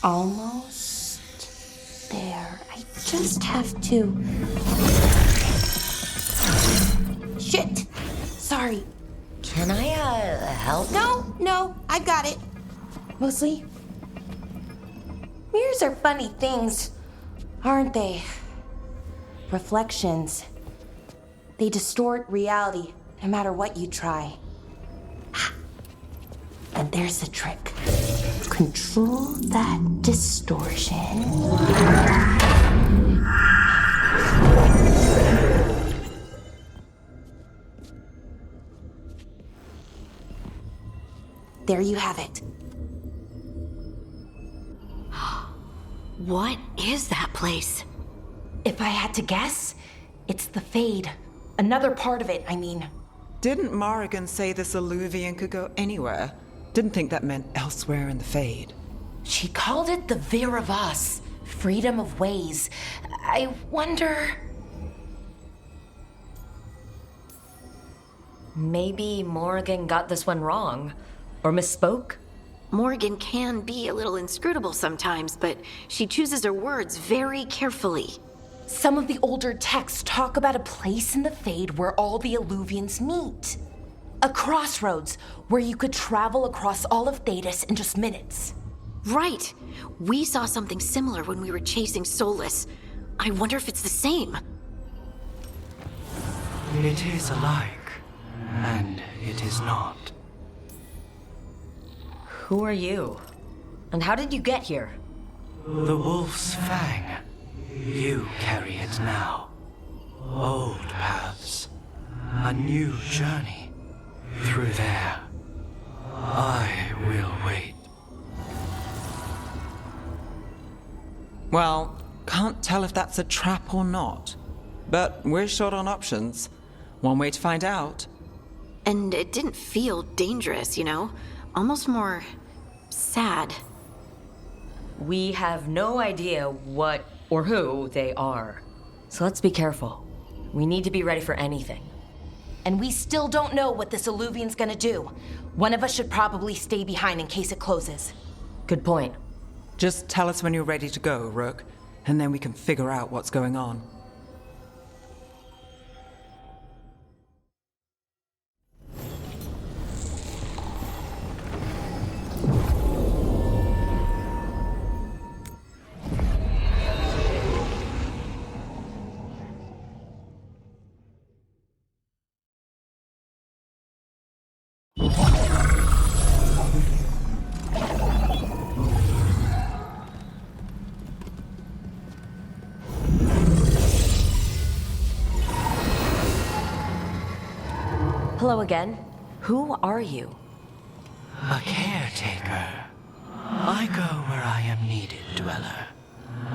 Almost there. I just have to... Shit! Sorry. Can I, help? No, I got it. Mostly, mirrors are funny things, aren't they? Reflections. They distort reality, no matter what you try. And there's the trick. Control that distortion. There you have it. What is that place? If I had to guess, it's the Fade. Another part of it, I mean. Didn't Morrigan say this Illuvian could go anywhere? Didn't think that meant elsewhere in the Fade. She called it the Vir of Us, freedom of ways. I wonder... Maybe Morrigan got this one wrong. Or misspoke? Morgan can be a little inscrutable sometimes, but she chooses her words very carefully. Some of the older texts talk about a place in the Fade where all the Illuvians meet. A crossroads where you could travel across all of Thedas in just minutes. Right. We saw something similar when we were chasing Solus. I wonder if it's the same. It is alike, and it is not. Who are you? And how did you get here? The Wolf's Fang. You carry it now. Old paths. A new journey. Through there. I will wait. Well, can't tell if that's a trap or not. But we're short on options. One way to find out. And it didn't feel dangerous, you know? Almost more sad. We have no idea what or who they are. So let's be careful. We need to be ready for anything. And we still don't know what this Illuvian's gonna do. One of us should probably stay behind in case it closes. Good point. Just tell us when you're ready to go, Rook, and then we can figure out what's going on. Hello again. Who are you? A caretaker. I go where I am needed, Dweller.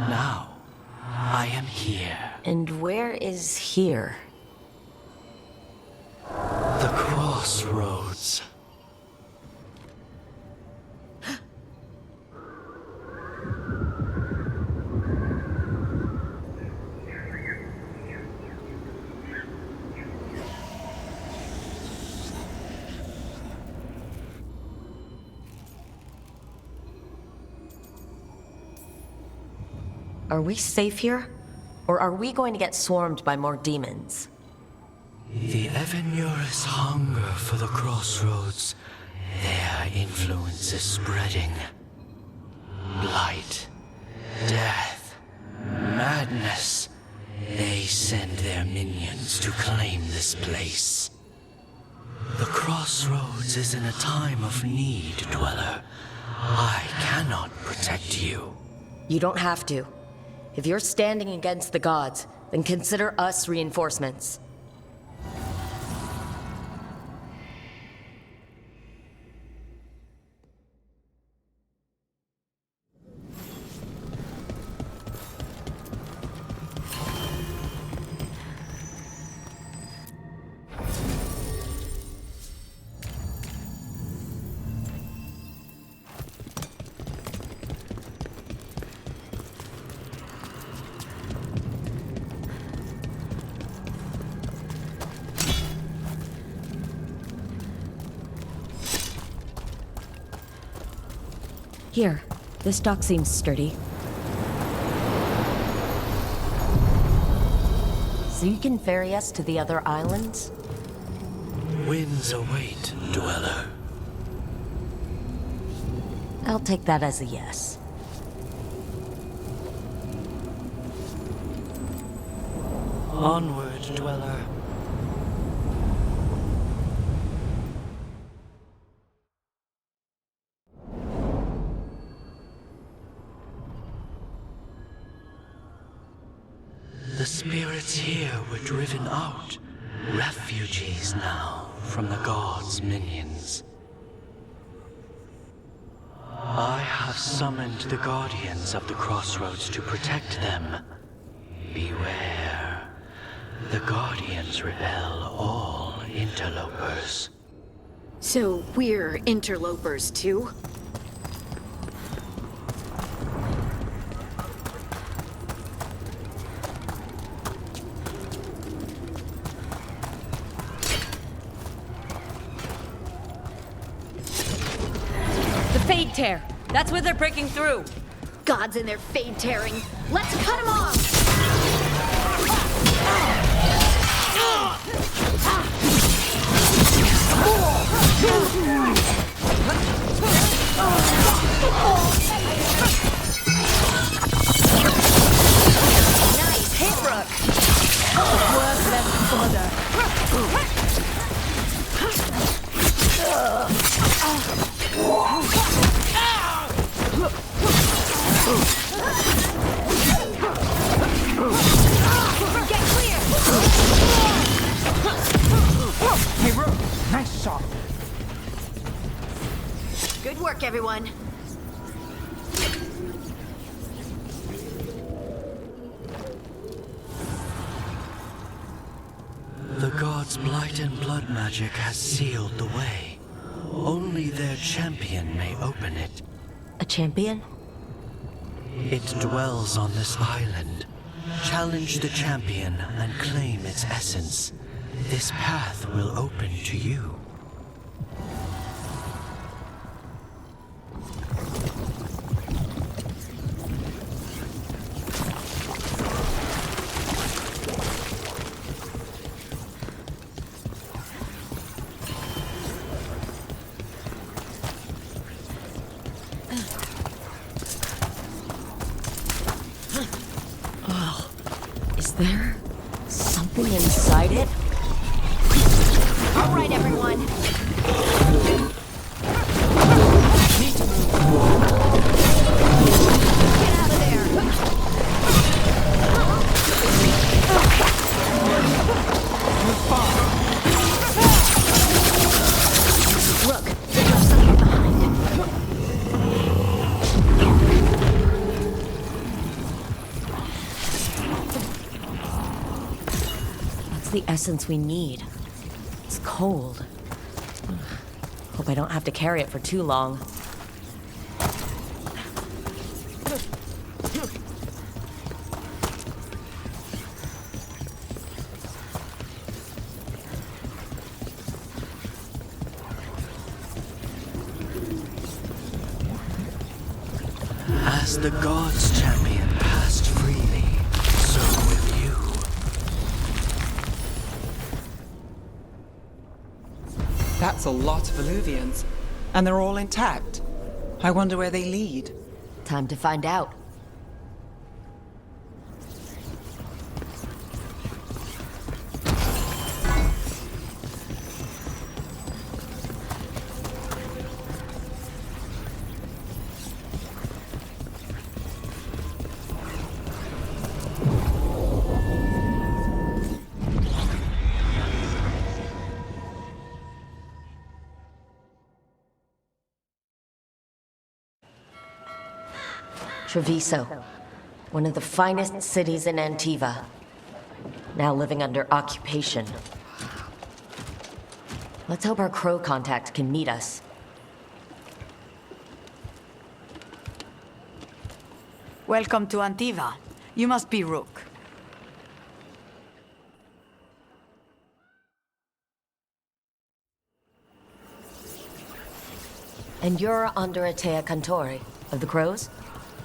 Now, I am here. And where is here? The crossroads. Are we safe here? Or are we going to get swarmed by more demons? The Evanurus hunger for the crossroads. Their influence is spreading. Blight, death, madness. They send their minions to claim this place. The crossroads is in a time of need, Dweller. I cannot protect you. You don't have to. If you're standing against the gods, then consider us reinforcements. Here, This dock seems sturdy. So you can ferry us to the other islands? Winds await, Dweller. I'll take that as a yes. Onward, Dweller. The spirits here were driven out, refugees now from the gods' minions. I have summoned the guardians of the crossroads to protect them. Beware. The guardians repel all interlopers. So we're interlopers too? The Fade Tear! That's where they're breaking through! Gods and their fade tearing. Let's cut them off! Nice hit, Rook! Get clear! Hey, Rook! Nice shot! Good work, everyone. The gods' blight and blood magic has sealed the way. Only their champion may open it. A champion? It dwells on this island. Challenge the champion and claim its essence. This path will open to you. Is there something inside it? All right, everyone. Get out of there. Look, they left something behind. That's the essence we need. It's cold. Hope I don't have to carry it for too long. As the gods' champion passed freely, so will you. That's a lot of Illuvians, and they're all intact. I wonder where they lead. Time to find out. Treviso, one of the finest cities in Antiva, now living under occupation. Let's hope our crow contact can meet us. Welcome to Antiva. You must be Rook. And you're under Atea Cantori. of the crows?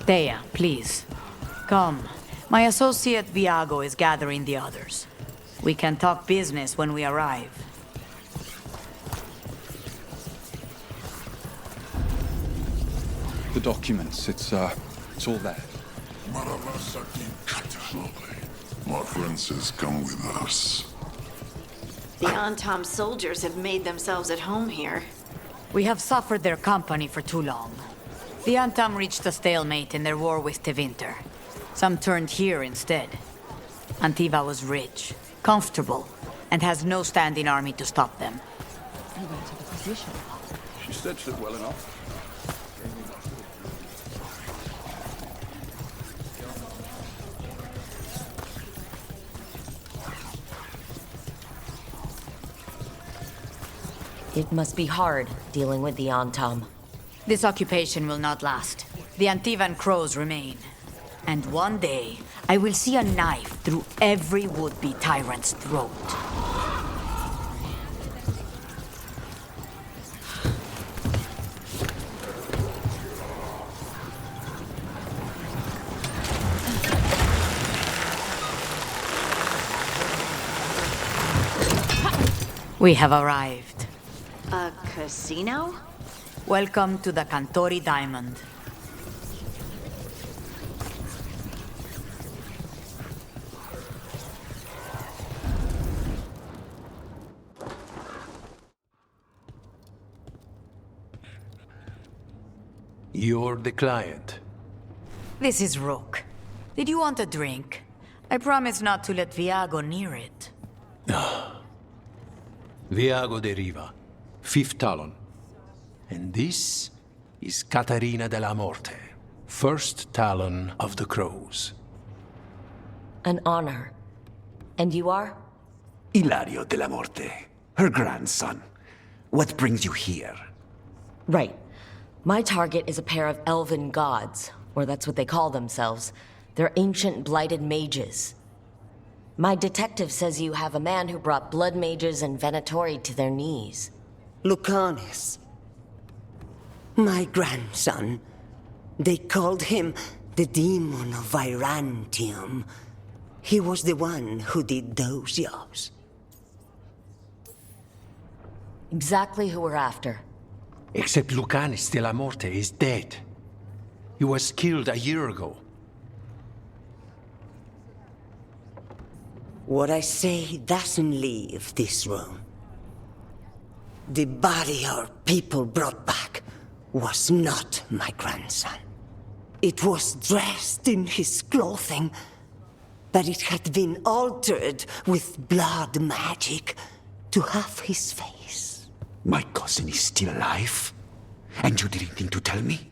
Thea, please. Come. My associate Viago is gathering the others. We can talk business when we arrive. The documents, it's all there. My friend says come with us. The Antam soldiers have made themselves at home here. We have suffered their company for too long. The Antam reached a stalemate in their war with Tevinter. Some turned here instead. Antiva was rich, comfortable, and has no standing army to stop them. She stitched it well enough. It must be hard dealing with the Antam. This occupation will not last. The Antivan crows remain. And one day, I will see a knife through every would-be tyrant's throat. We have arrived. A casino? Welcome to the Cantori Diamond. You're the client. This is Rook. Did you want a drink? I promise not to let Viago near it. Viago de Riva, Fifth Talon. And this is Caterina de la Morte, First Talon of the Crows. An honor. And you are? Ilario de la Morte, her grandson. What brings you here? Right. My target is a pair of elven gods, or that's what they call themselves. They're ancient blighted mages. My detective says you have a man who brought blood mages and Venatori to their knees. Lucanis. My grandson. They called him the Demon of Virantium. He was the one who did those jobs. Exactly who we're after. Except Lucanis de la Morte is dead. He was killed a year ago. What I say doesn't leave this room. The body our people brought back was not my grandson. It was dressed in his clothing, but it had been altered with blood magic to have his face. My cousin is still alive? And you didn't think to tell me?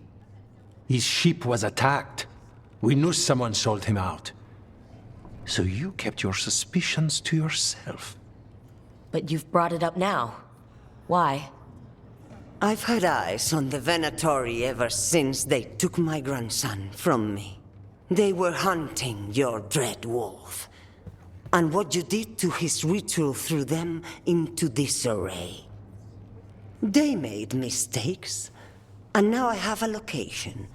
His ship was attacked. We knew someone sold him out. So you kept your suspicions to yourself. But you've brought it up now. Why? I've had eyes on the Venatori ever since they took my grandson from me. They were hunting your dread wolf. And what you did to his ritual threw them into disarray. They made mistakes, and now I have a location.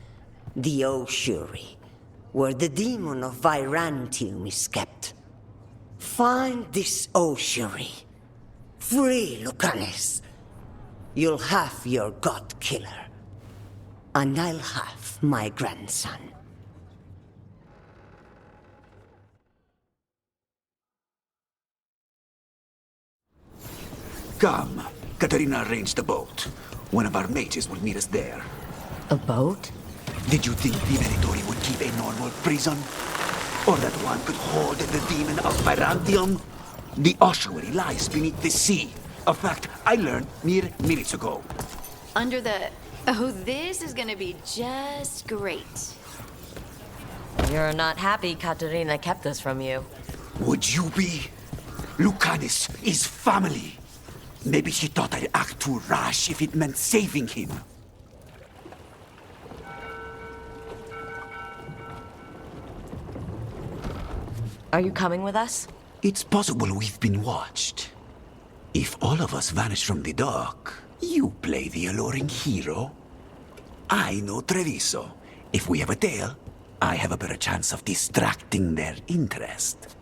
The Ossuary, where the demon of Virantium is kept. Find this Ossuary. Free Lucanis. You'll have your god killer. And I'll have my grandson. Come. Katerina arranged the boat. One of our mages will meet us there. A boat? Did you think the Venatori would keep a normal prison? Or that one could hold the demon of Virantium? The ossuary lies beneath the sea. A fact I learned mere minutes ago. Under the... Oh, this is gonna be just great. You're not happy Caterina kept this from you. Would you be? Lucanis is family. Maybe she thought I'd act too rash if it meant saving him. Are you coming with us? It's possible we've been watched. If all of us vanish from the dock, you play the alluring hero. I know Treviso. If we have a tale, I have a better chance of distracting their interest.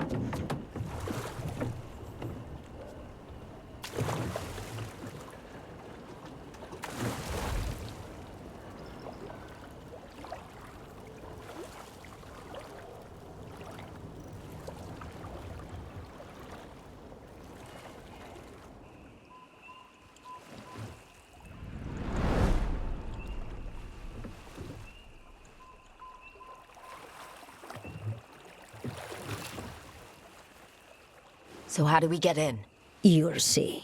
So how do we get in? You'll see.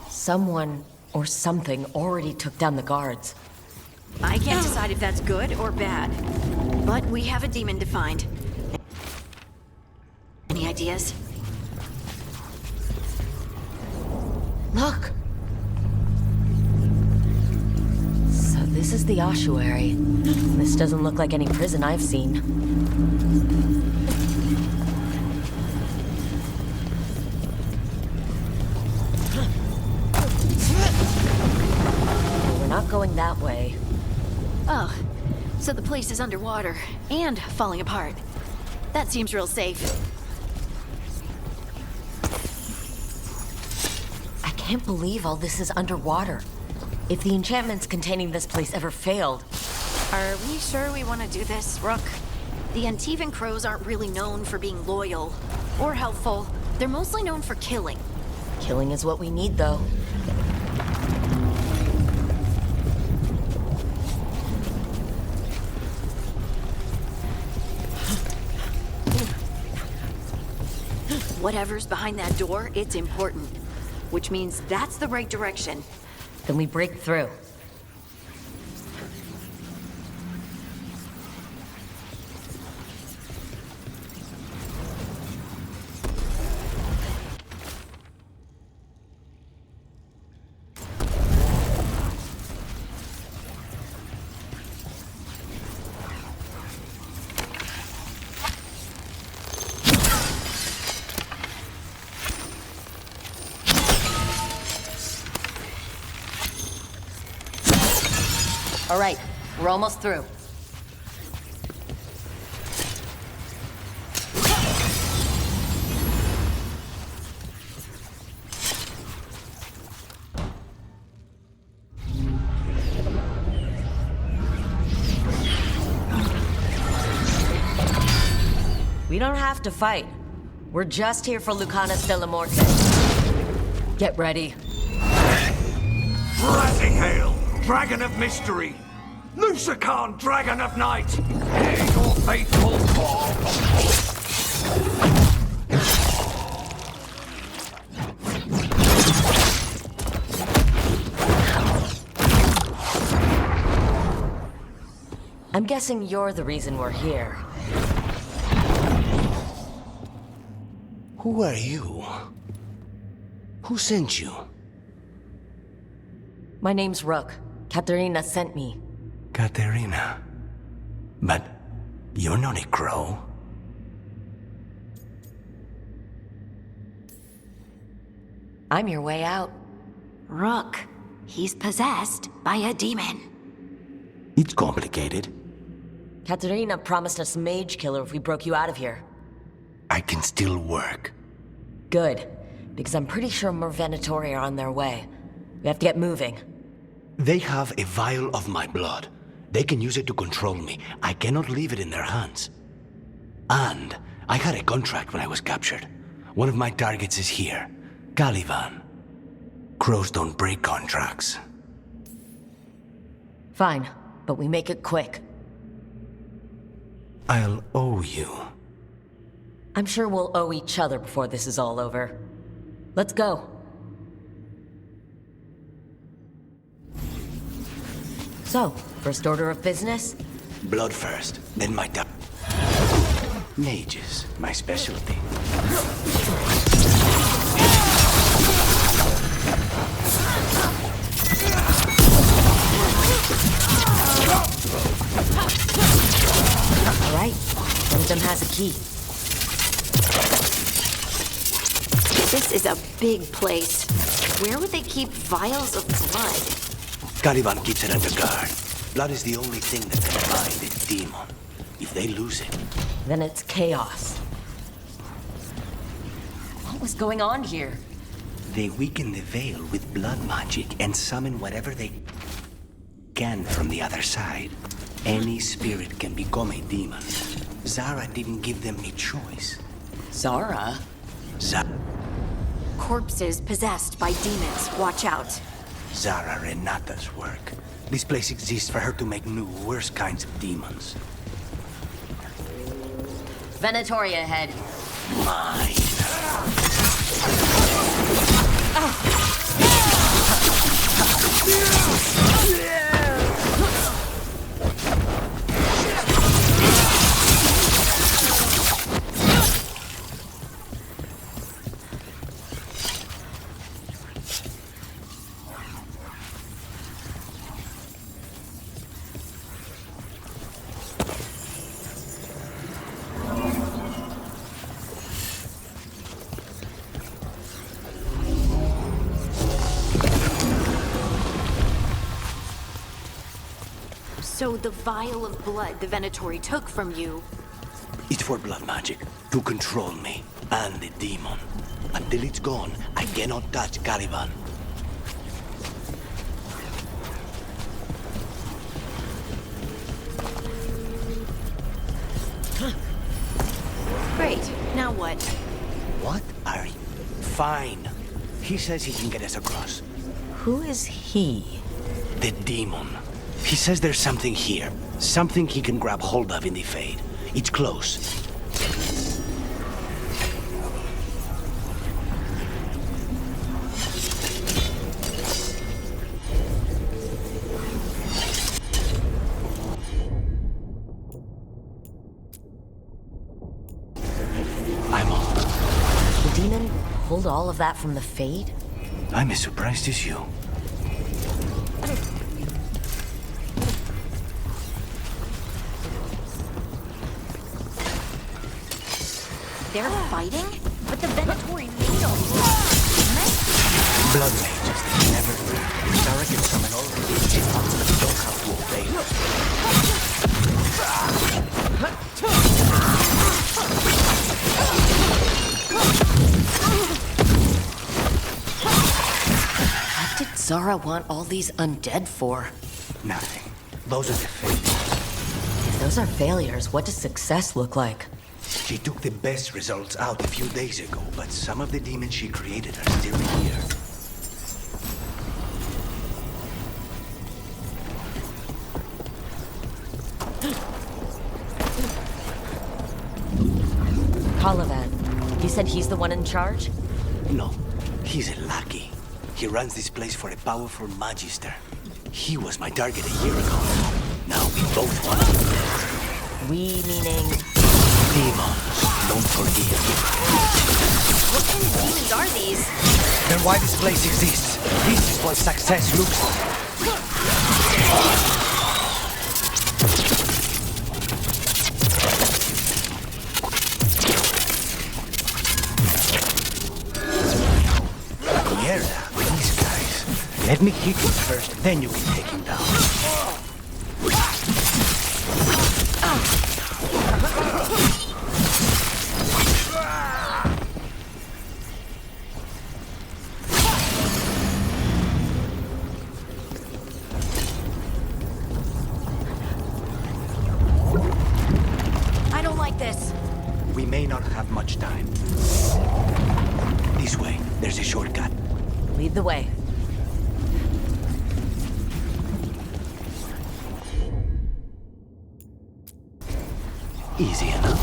Someone or something already took down the guards. I can't decide if that's good or bad. But we have a demon to find. Any ideas? Look! So this is the ossuary. This doesn't look like any prison I've seen. We're not going that way. Oh, so the place is underwater and falling apart. That seems real safe. I can't believe all this is underwater. If the enchantments containing this place ever failed... Are we sure we want to do this, Rook? The Antivan Crows aren't really known for being loyal or helpful. They're mostly known for killing. Killing is what we need, though. Whatever's behind that door, it's important. Which means that's the right direction. Then we break through. All right, we're almost through. We don't have to fight. We're just here for Lucanas de la Morte. Get ready. Rising hail, dragon of mystery! Lucican, dragon of night! Hear your fateful call! I'm guessing you're the reason we're here. Who are you? Who sent you? My name's Rook. Katerina sent me. Katerina. But you're not a crow. I'm your way out. Rook, he's possessed by a demon. It's complicated. Katerina promised us Mage Killer if we broke you out of here. I can still work. Good, because I'm pretty sure more Venatori are on their way. We have to get moving. They have a vial of my blood. They can use it to control me. I cannot leave it in their hands. And I had a contract when I was captured. One of my targets is here, Caliban. Crows don't break contracts. Fine, but we make it quick. I'll owe you. I'm sure we'll owe each other before this is all over. Let's go. So, first order of business? Blood first, then my Mages, my specialty. All right, one of them has a key. This is a big place. Where would they keep vials of blood? Caliban keeps it under guard. Blood is the only thing that can bind a demon. If they lose it... Then it's chaos. What was going on here? They weaken the veil with blood magic and summon whatever they can from the other side. Any spirit can become a demon. Zara didn't give them a choice. Zara? Corpses possessed by demons. Watch out. Zara Renata's work. This place exists for her to make new, worse kinds of demons. Venatoria ahead. Mine. So the vial of blood the Venatori took from you... It's for blood magic, to control me, and the demon. Until it's gone, I cannot touch Caliban. Great. Now what? What are you? Fine. He says he can get us across. Who is he? The demon. He says there's something here. Something he can grab hold of in the Fade. It's close. I'm on. The demon pulled all of that from the Fade? I'm as surprised as you. They're fighting? But the Venatori made them. Blood mages, they never learn. Zara can summon all the legions, but they don't have to obey them. What did Zara want all these undead for? Nothing. Those are the failures. If those are failures, what does success look like? She took the best results out a few days ago, but some of the demons she created are still here. Caliban. You said he's the one in charge? No, he's a lackey. He runs this place for a powerful magister. He was my target a year ago. Now we both want him. We meaning... Demons, don't forget. What kind of demons are these? Then why this place exists? This is what success looks like. Mierda, these guys. Let me hit him first, then you can take him down. I don't like this. We may not have much time. This way, there's a shortcut. Lead the way. Easy enough.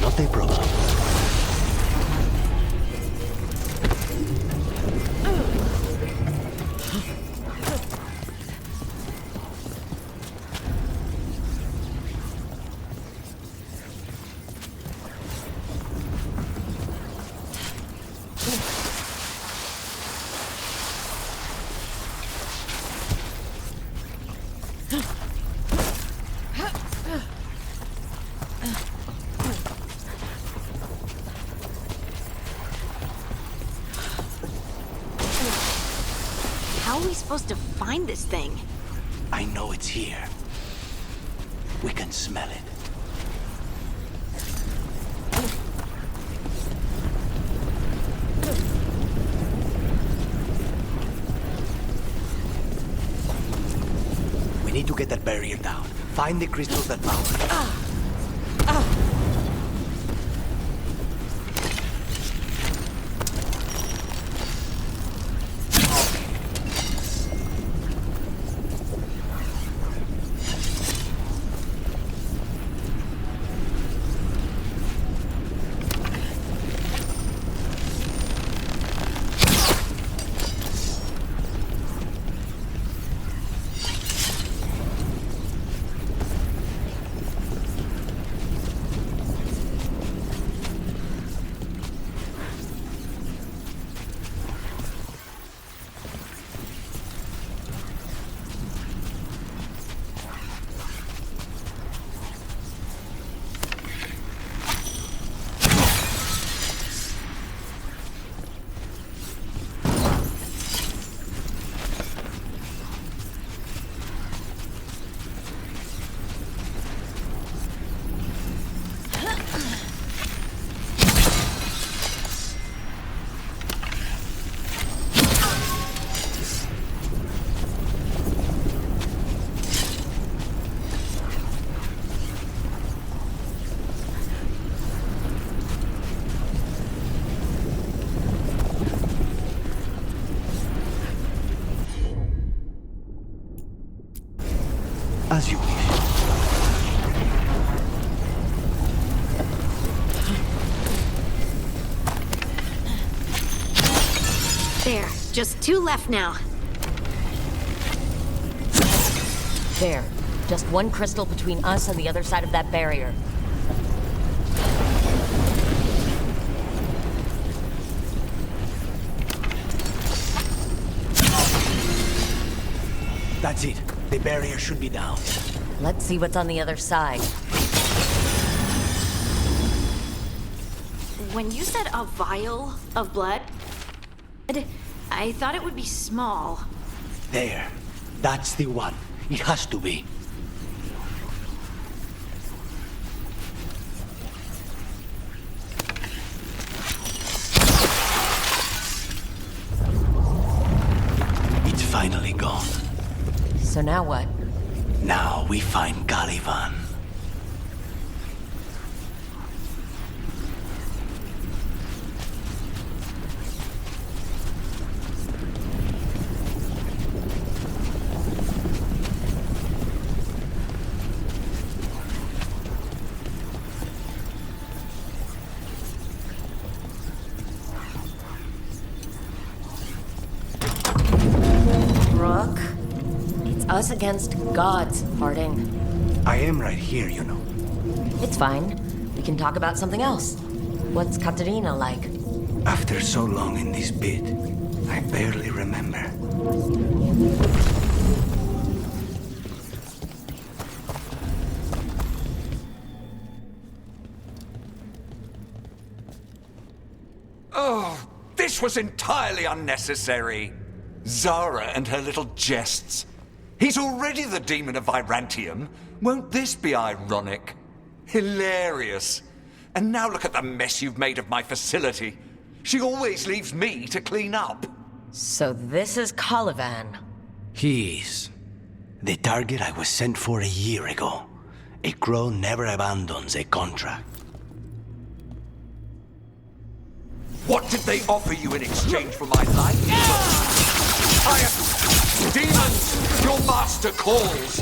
Not a problem. How are we supposed to find this thing? I know it's here. We can smell it. We need to get that barrier down. Find the crystals that power it. As you wish. There, just 2 left now. There. Just one crystal between us and the other side of that barrier. That's it. The barrier should be down. Let's see what's on the other side. When you said a vial of blood, I thought it would be small. There. That's the one. It has to be. It's finally gone. So now what? Now we find Caliban. Rook? It's us against gods, Harding. I am right here, you know. It's fine. We can talk about something else. What's Katerina like? After so long in this pit, I barely remember. Oh, this was entirely unnecessary. Zara and her little jests. He's already the demon of Virantium. Won't this be ironic? Hilarious. And now look at the mess you've made of my facility. She always leaves me to clean up. So this is Caliban. He is. The target I was sent for a year ago. A crow never abandons a contract. What did they offer you in exchange for my life? Demons, your master calls.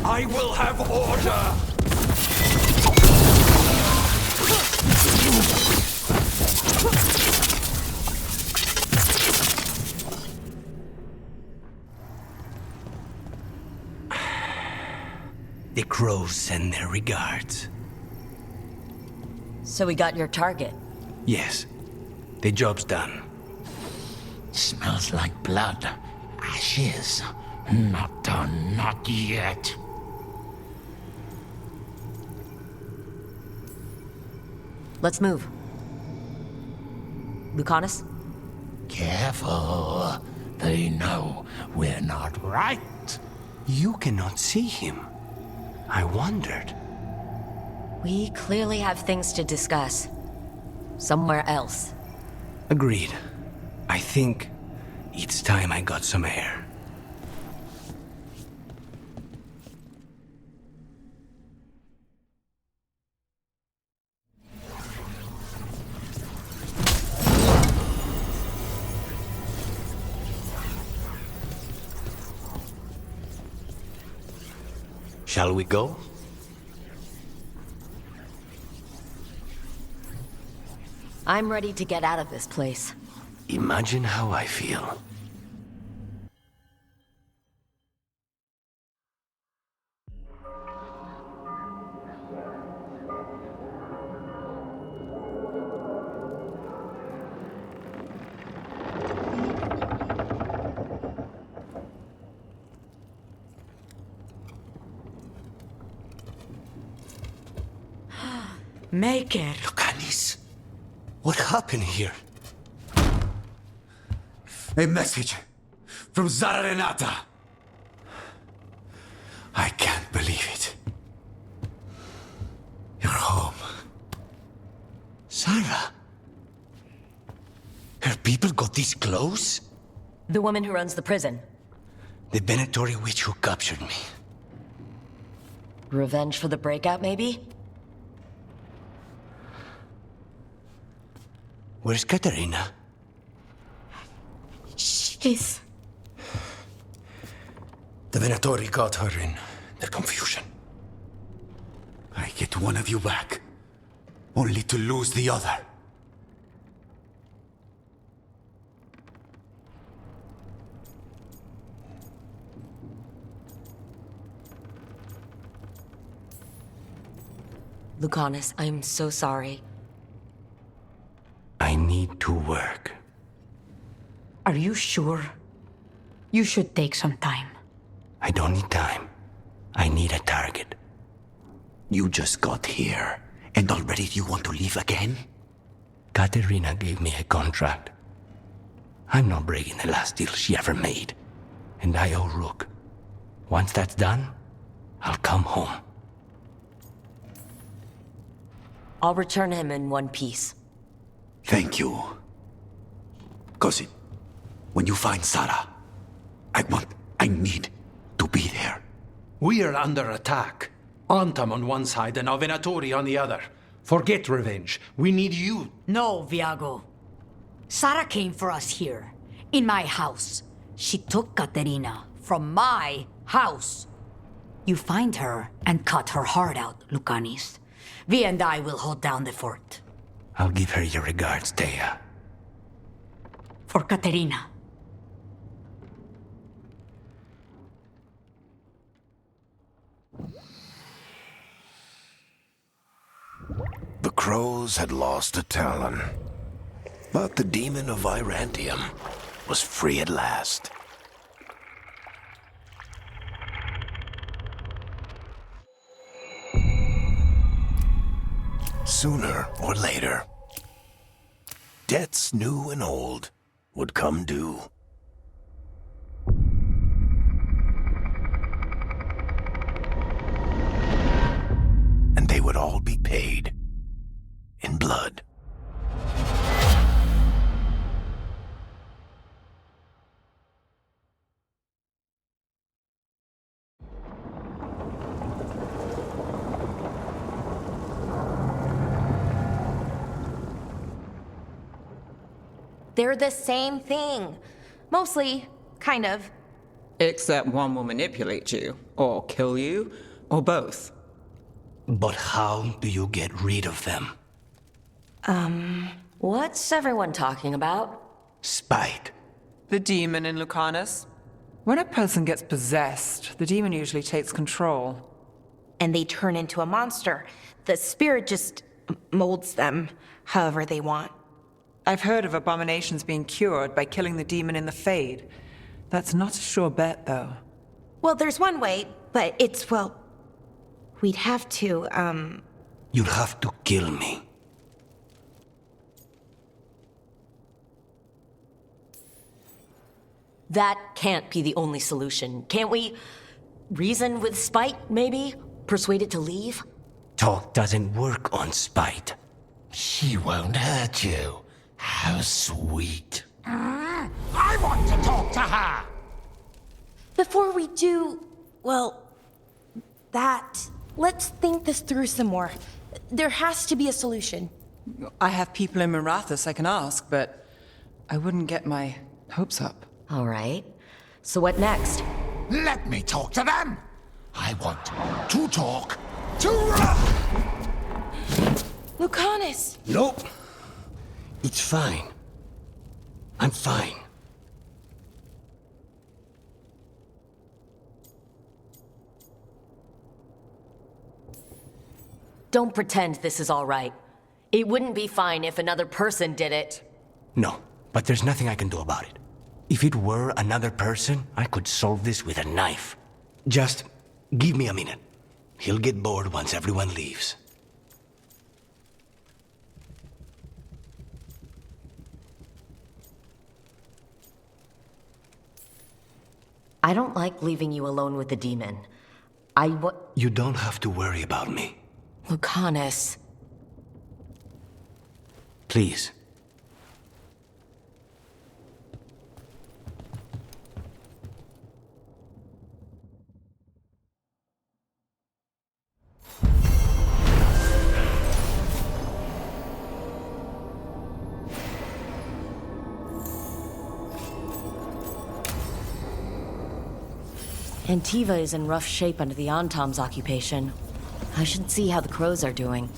I will have order. The crows send their regards. So we got your target. Yes, the job's done. Smells like blood. Ashes. Not done, not yet. Let's move. Lucanus? Careful. They know we're not right. You cannot see him. I wondered. We clearly have things to discuss. Somewhere else. Agreed. I think it's time I got some air. Shall we go? I'm ready to get out of this place. Imagine how I feel. Maker. Lucanis, what happened here? A message from Zara Renata. I can't believe it. You're home. Sarah? Her people got this close? The woman who runs the prison. The Venatori witch who captured me. Revenge for the breakout, maybe? Where's Katerina? She's... The Venatori got her in their confusion. I get one of you back, only to lose the other. Lucanus, I'm so sorry. I need to work. Are you sure? You should take some time. I don't need time. I need a target. You just got here, and already you want to leave again? Katerina gave me a contract. I'm not breaking the last deal she ever made. And I owe Rook. Once that's done, I'll come home. I'll return him in one piece. Thank you. Cousin, when you find Sarah, I need to be there. We are under attack. Antam on one side and now Venatori on the other. Forget revenge. We need you. No, Viago. Sarah came for us here, in my house. She took Katerina from my house. You find her and cut her heart out, Lucanis. Vi and I will hold down the fort. I'll give her your regards, Thea. For Katerina. The crows had lost a talon, but the demon of Virantium was free at last. Sooner or later, debts new and old would come due. And they would all be paid in blood. They're the same thing. Mostly, kind of. Except one will manipulate you, or kill you, or both. But how do you get rid of them? What's everyone talking about? Spite. The demon in Lucanus. When a person gets possessed, the demon usually takes control. And they turn into a monster. The spirit just molds them however they want. I've heard of abominations being cured by killing the demon in the Fade. That's not a sure bet, though. Well, there's one way, but it's, well... We'd have to, You'll have to kill me. That can't be the only solution. Can't we reason with Spite, maybe? Persuade it to leave? Talk doesn't work on Spite. She won't hurt you. How sweet. I want to talk to her! Before we do, well, that, let's think this through some more. There has to be a solution. I have people in Marathas I can ask, but I wouldn't get my hopes up. All right. So what next? Let me talk to them! I want to talk to... Lucanus! Nope. It's fine. I'm fine. Don't pretend this is all right. It wouldn't be fine if another person did it. No, but there's nothing I can do about it. If it were another person, I could solve this with a knife. Just give me a minute. He'll get bored once everyone leaves. I don't like leaving you alone with the demon. You don't have to worry about me. Lucanus. Please. Antiva is in rough shape under the Antom's occupation. I should see how the crows are doing.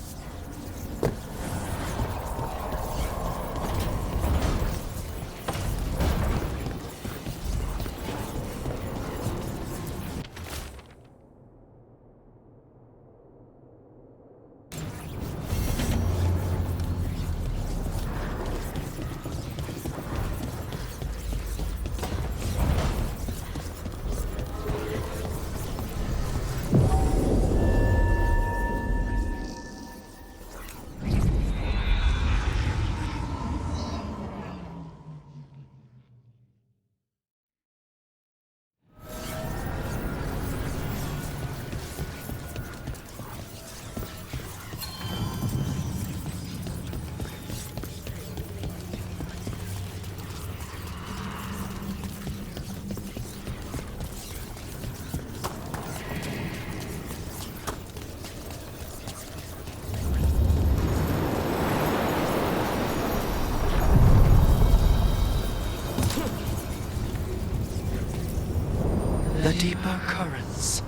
The deeper currents.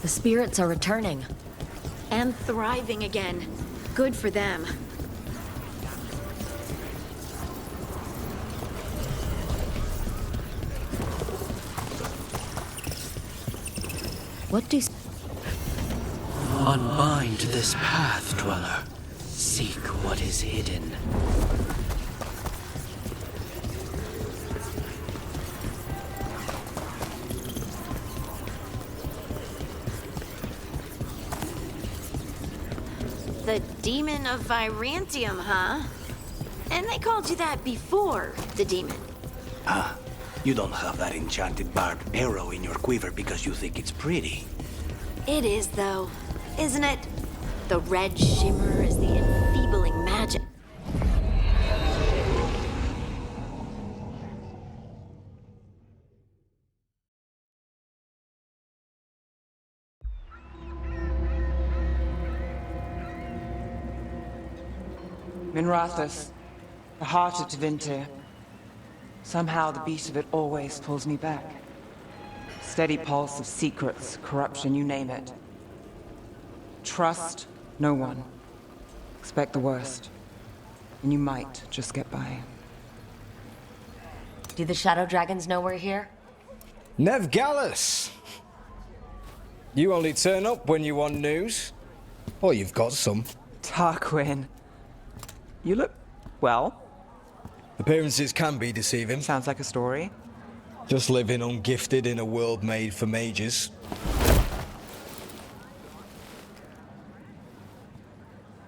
The spirits are returning. And thriving again. Good for them. What do... Unbind this path, Dweller. Seek what is hidden. The Demon of Virantium, huh? And they called you that before the demon. Ah, you don't have that enchanted barbed arrow in your quiver because you think it's pretty. It is, though, isn't it? The red shimmer is the enfeebling magic. Minrathous, the heart of Tevinter. Somehow the beat of it always pulls me back. Steady pulse of secrets, corruption, you name it. Trust no one. Expect the worst. And you might just get by. Do the Shadow Dragons know we're here? Nev Gallus! You only turn up when you want news. Or you've got some. Tarquin. You look... well. Appearances can be deceiving. Sounds like a story. Just living ungifted in a world made for mages.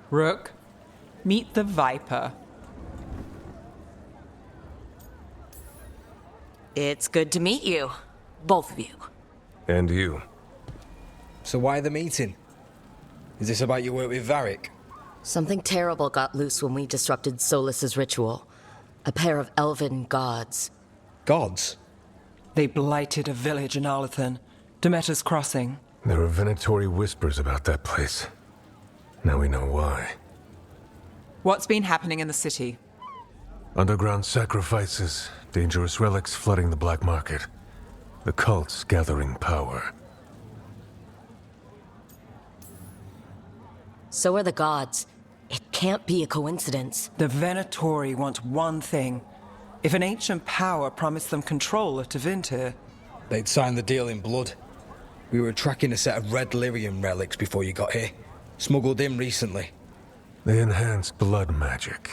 Rook, meet the Viper. It's good to meet you. Both of you. And you. So why the meeting? Is this about your work with Varric? Something terrible got loose when we disrupted Solus's ritual. A pair of elven gods. Gods? They blighted a village in Arlathan, Demeter's Crossing. There are Venatori whispers about that place. Now we know why. What's been happening in the city? Underground sacrifices, dangerous relics flooding the black market. The cults gathering power. So are the gods. It can't be a coincidence. The Venatori want one thing. If an ancient power promised them control of Tevinter, they'd sign the deal in blood. We were tracking a set of red lyrium relics before you got here. Smuggled in recently. They enhance blood magic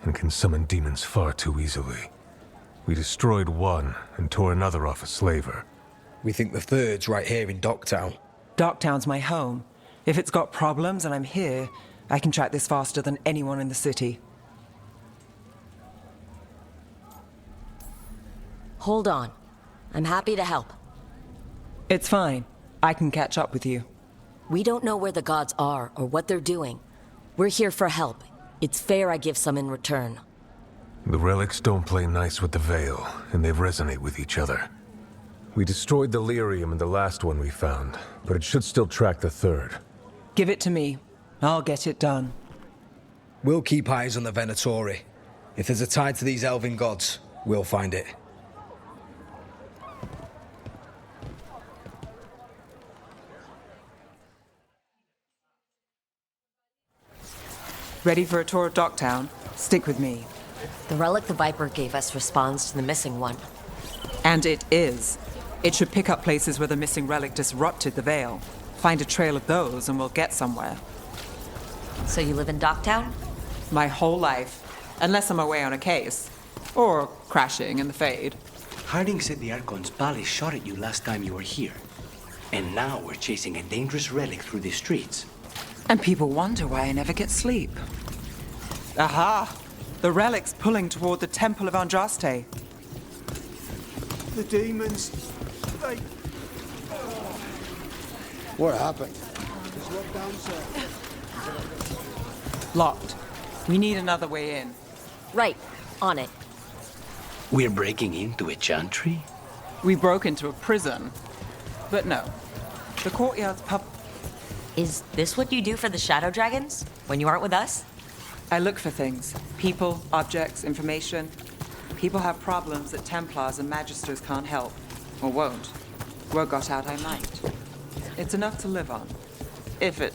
and can summon demons far too easily. We destroyed one and tore another off a slaver. We think the third's right here in Docktown. Docktown's my home. If it's got problems and I'm here, I can track this faster than anyone in the city. Hold on. I'm happy to help. It's fine. I can catch up with you. We don't know where the gods are or what they're doing. We're here for help. It's fair I give some in return. The relics don't play nice with the Veil, and they resonate with each other. We destroyed the lyrium in the last one we found, but it should still track the third. Give it to me. I'll get it done. We'll keep eyes on the Venatori. If there's a tie to these elven gods, we'll find it. Ready for a tour of Docktown? Stick with me. The relic the Viper gave us responds to the missing one. And it is. It should pick up places where the missing relic disrupted the Veil. Find a trail of those and we'll get somewhere. So you live in Docktown? My whole life. Unless I'm away on a case. Or crashing in the Fade. Harding said the Archon's palace shot at you last time you were here. And now we're chasing a dangerous relic through the streets. And people wonder why I never get sleep. Aha! The relic's pulling toward the Temple of Andraste. The demons, they... What happened? Locked. We need another way in. Right. On it. We're breaking into a chantry? We broke into a prison. But no. The courtyard's Is this what you do for the Shadow Dragons? When you aren't with us? I look for things. People, objects, information. People have problems that Templars and Magisters can't help. Or won't. Word got out I might. It's enough to live on. If it...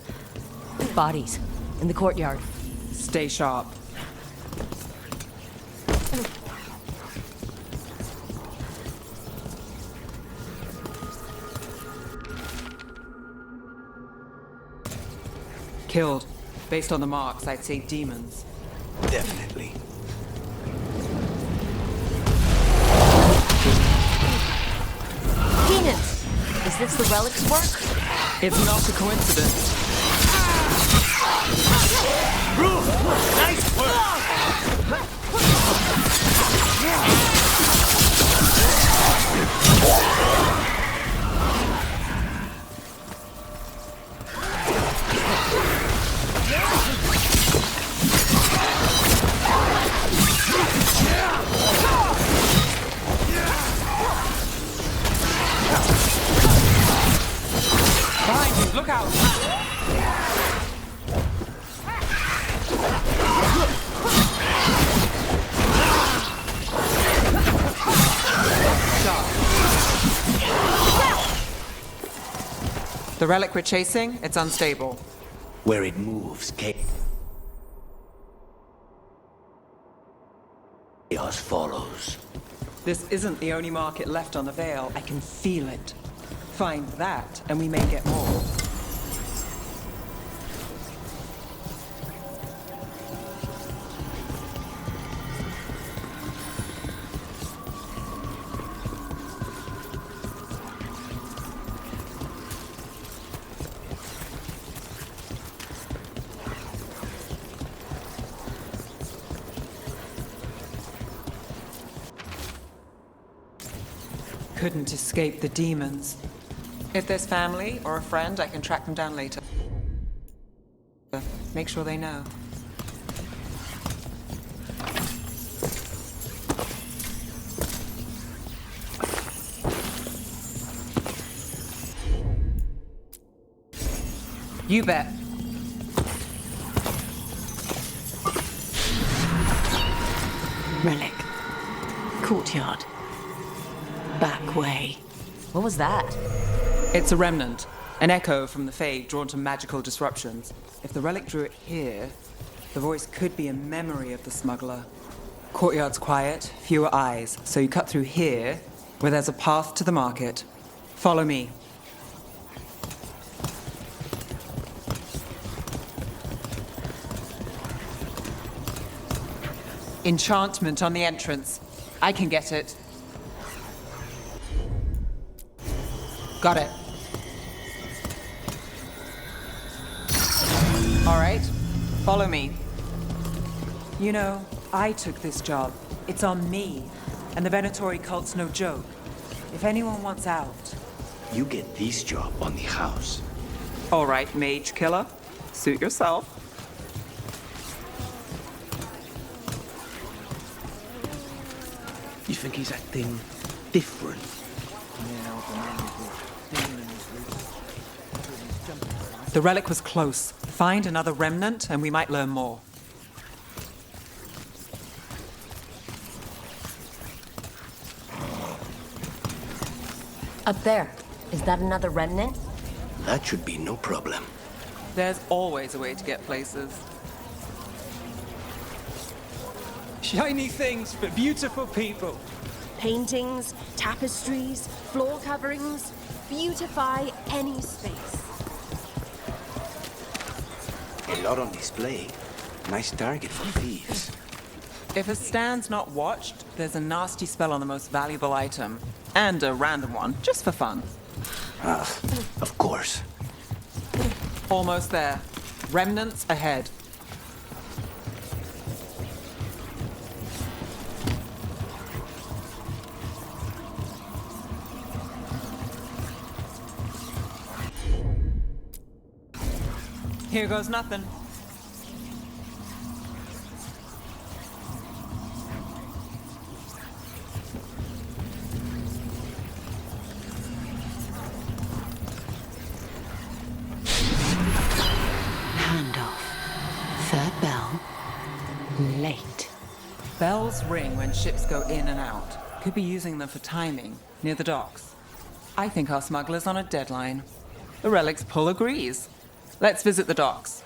Bodies. In the courtyard. Stay sharp. Killed. Based on the marks, I'd say demons. Definitely. Demons! Is this the relic's work? It's not a coincidence. Nice work! Behind you, look out! The relic we're chasing, it's unstable. Where it moves, chaos follows. This isn't the only market left on the Veil. I can feel it. Find that, and we may get more. Couldn't escape the demons. If there's family or a friend, I can track them down later. Make sure they know. You bet. Relic. Courtyard. Back way. What was that? It's a remnant. An echo from the Fade drawn to magical disruptions. If the relic drew it here, the voice could be a memory of the smuggler. Courtyard's quiet, fewer eyes, so you cut through here, where there's a path to the market. Follow me. Enchantment on the entrance. I can get it. Got it. All right, follow me. You know, I took this job. It's on me. And the Venatori cult's no joke. If anyone wants out... You get this job on the house. All right, mage killer. Suit yourself. You think he's acting different? The relic was close. Find another remnant and we might learn more. Up there. Is that another remnant? That should be no problem. There's always a way to get places. Shiny things for beautiful people. Paintings, tapestries, floor coverings. Beautify any space. A lot on display. Nice target for thieves. If a stand's not watched, there's a nasty spell on the most valuable item. And a random one, just for fun. Of course. Almost there. Remnants ahead. Here goes nothing. Handoff. Third bell. Late. Bells ring when ships go in and out. Could be using them for timing, near the docks. I think our smuggler's on a deadline. The relic's pull agrees. Let's visit the docks.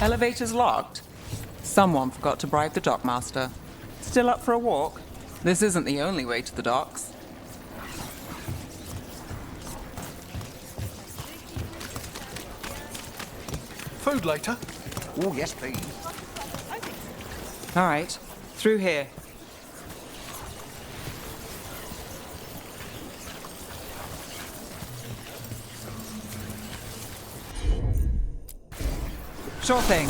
Elevator's locked. Someone forgot to bribe the dockmaster. Still up for a walk? This isn't the only way to the docks. Food later? Oh, yes, please. All right, through here. Sure thing.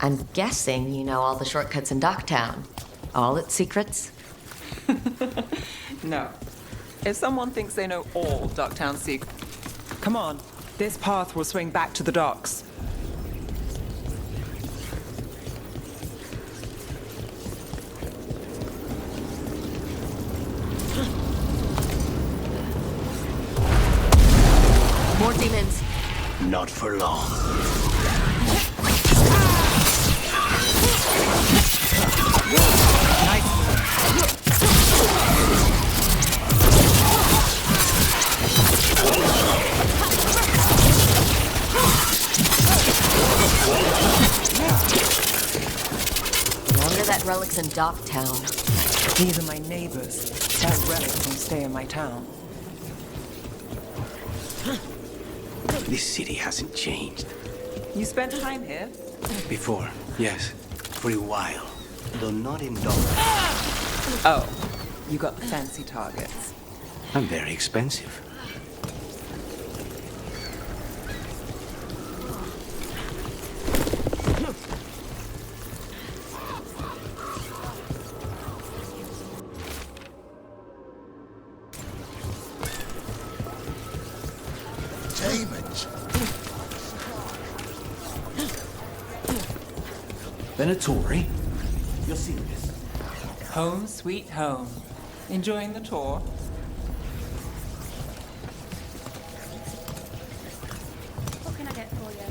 I'm guessing you know all the shortcuts in Docktown. All its secrets? No. If someone thinks they know all Ducktown secrets, come on. This path will swing back to the docks. More demons. Not for long. Wonder that relic's in Docktown. These are my neighbors. That relic can stay in my town. This city hasn't changed. You spent time here? Before, yes. For a while. Though not in dollars. Oh, you got the fancy targets. I'm very expensive. Demons. Venatori? You're serious? Home sweet home. Enjoying the tour? What can I get for you?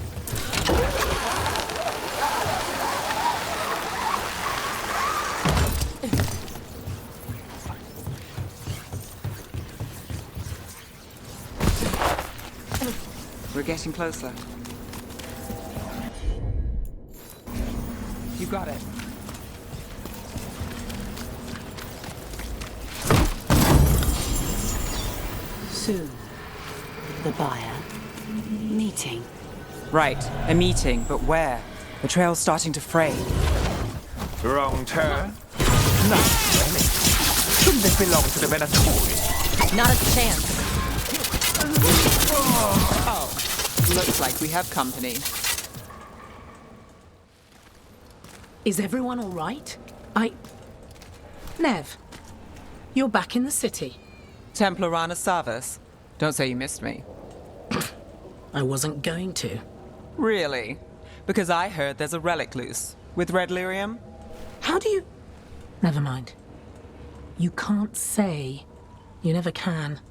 We're getting closer. You got it. Soon, the buyer. Meeting. Right, a meeting, but where? The trail's starting to fray. Wrong turn. No, really. Shouldn't this belong to the Venatori? Not a chance. Oh, looks like we have company. Is everyone all right? Nev, you're back in the city. Templar Rana Savas. Don't say you missed me. I wasn't going to. Really? Because I heard there's a relic loose. With red lyrium? How do you... Never mind. You can't say. You never can.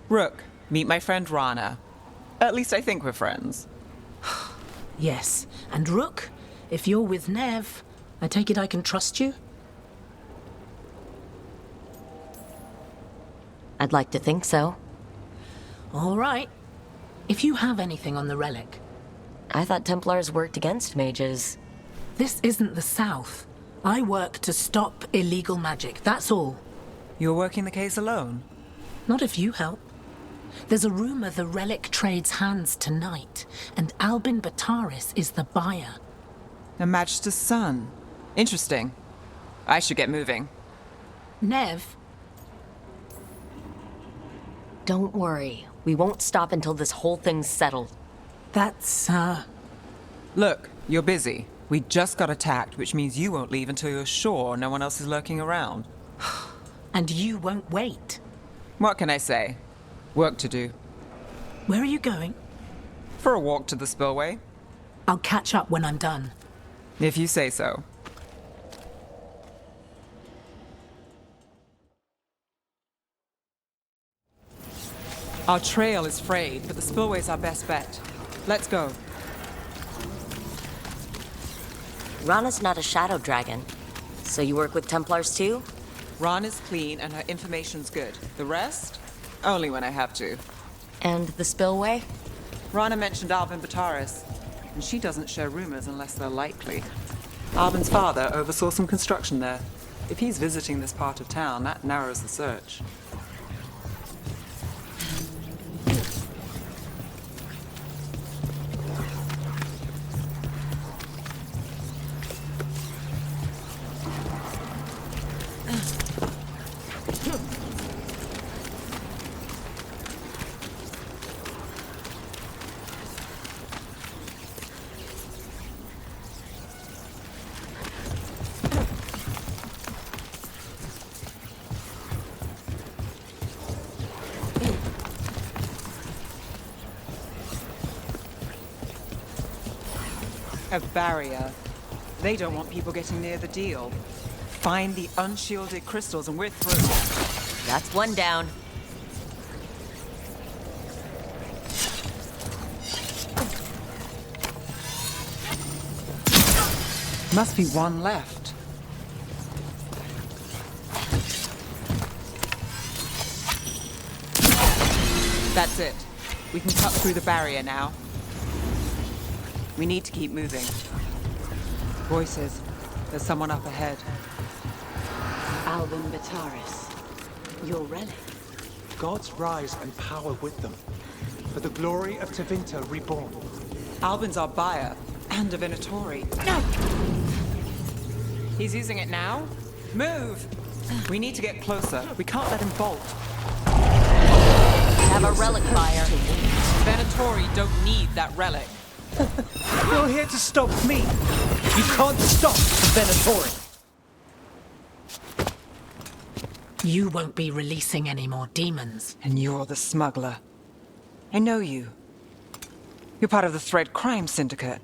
Rook, meet my friend Rana. At least I think we're friends. Yes, and Rook, if you're with Nev, I take it I can trust you? I'd like to think so. All right. If you have anything on the relic... I thought Templars worked against mages. This isn't the South. I work to stop illegal magic, that's all. You're working the case alone? Not if you help. There's a rumor the relic trades hands tonight, and Albin Bataris is the buyer. A Magister's son. Interesting. I should get moving. Nev? Don't worry. We won't stop until this whole thing's settled. That's, Look, you're busy. We just got attacked, which means you won't leave until you're sure no one else is lurking around. And you won't wait. What can I say? Work to do. Where are you going? For a walk to the spillway. I'll catch up when I'm done. If you say so. Our trail is frayed, but the spillway's our best bet. Let's go. Rana's not a shadow dragon. So you work with Templars too? Rana's clean and her information's good. The rest? Only when I have to. And the spillway? Rana mentioned Albin Bataris, and she doesn't share rumors unless they're likely. Albin's father oversaw some construction there. If he's visiting this part of town, that narrows the search. A barrier. They don't want people getting near the deal. Find the unshielded crystals and we're through. That's one down. Must be one left. That's it. We can cut through the barrier now. We need to keep moving. Voices. There's someone up ahead. Albin Bataris. Your relic. Gods rise and power with them. For the glory of Tevinter reborn. Albin's our buyer and Divinatori. No! He's using it now? Move! We need to get closer. We can't let him bolt. Have a relic buyer. Divinatori don't need that relic. You're here to stop me. You can't stop Venatori. You won't be releasing any more demons. And you're the smuggler. I know you. You're part of the Thread Crime Syndicate.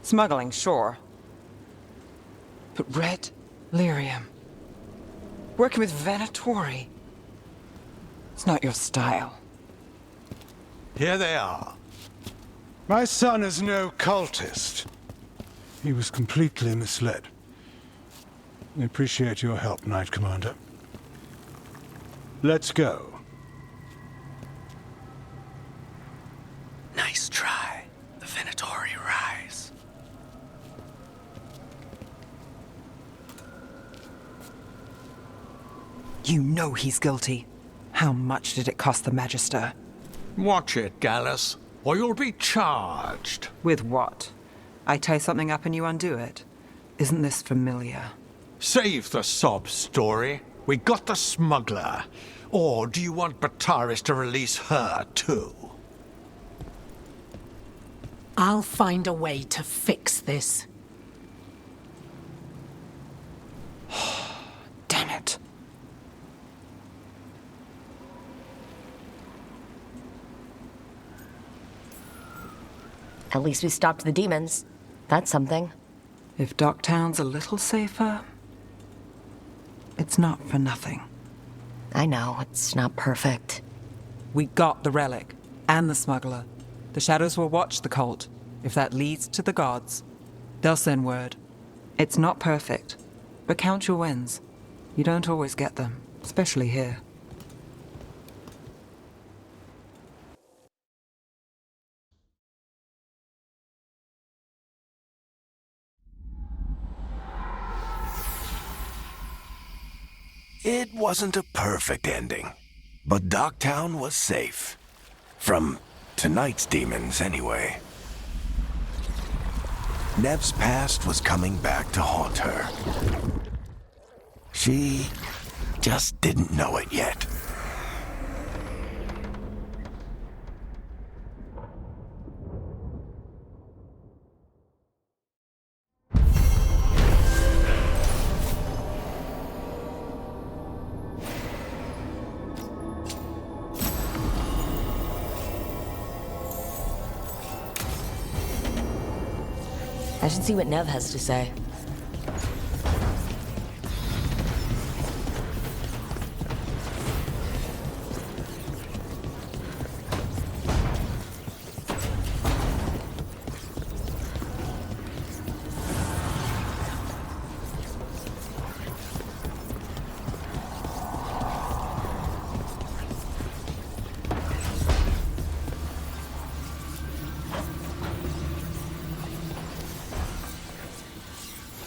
Smuggling, sure. But Red Lyrium. Working with Venatori. It's not your style. Here they are. My son is no cultist. He was completely misled. We appreciate your help, Knight Commander. Let's go. Nice try. The Venatori rise. You know he's guilty. How much did it cost the Magister? Watch it, Gallus, or you'll be charged. With what? I tie something up and you undo it. Isn't this familiar? Save the sob story. We got the smuggler. Or do you want Bataris to release her, too? I'll find a way to fix this. Damn it. At least we stopped the demons. That's something. If Docktown's a little safer, it's not for nothing. I know, it's not perfect. We got the relic, and the smuggler. The Shadows will watch the cult. If that leads to the gods, they'll send word. It's not perfect, but count your wins. You don't always get them, especially here. It wasn't a perfect ending, but Docktown was safe. From tonight's demons, anyway. Nev's past was coming back to haunt her. She just didn't know it yet. I should see what Nev has to say.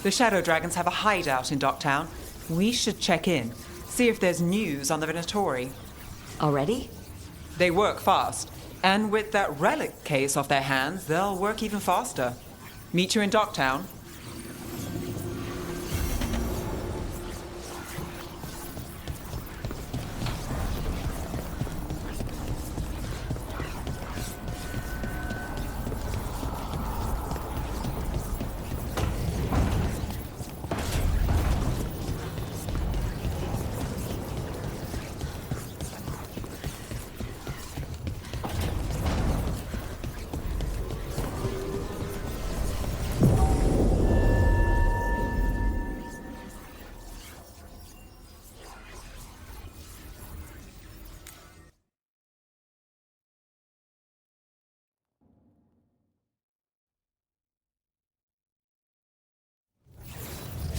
The Shadow Dragons have a hideout in Docktown. We should check in, see if there's news on the Venatori. Already? They work fast. And with that relic case off their hands, they'll work even faster. Meet you in Docktown.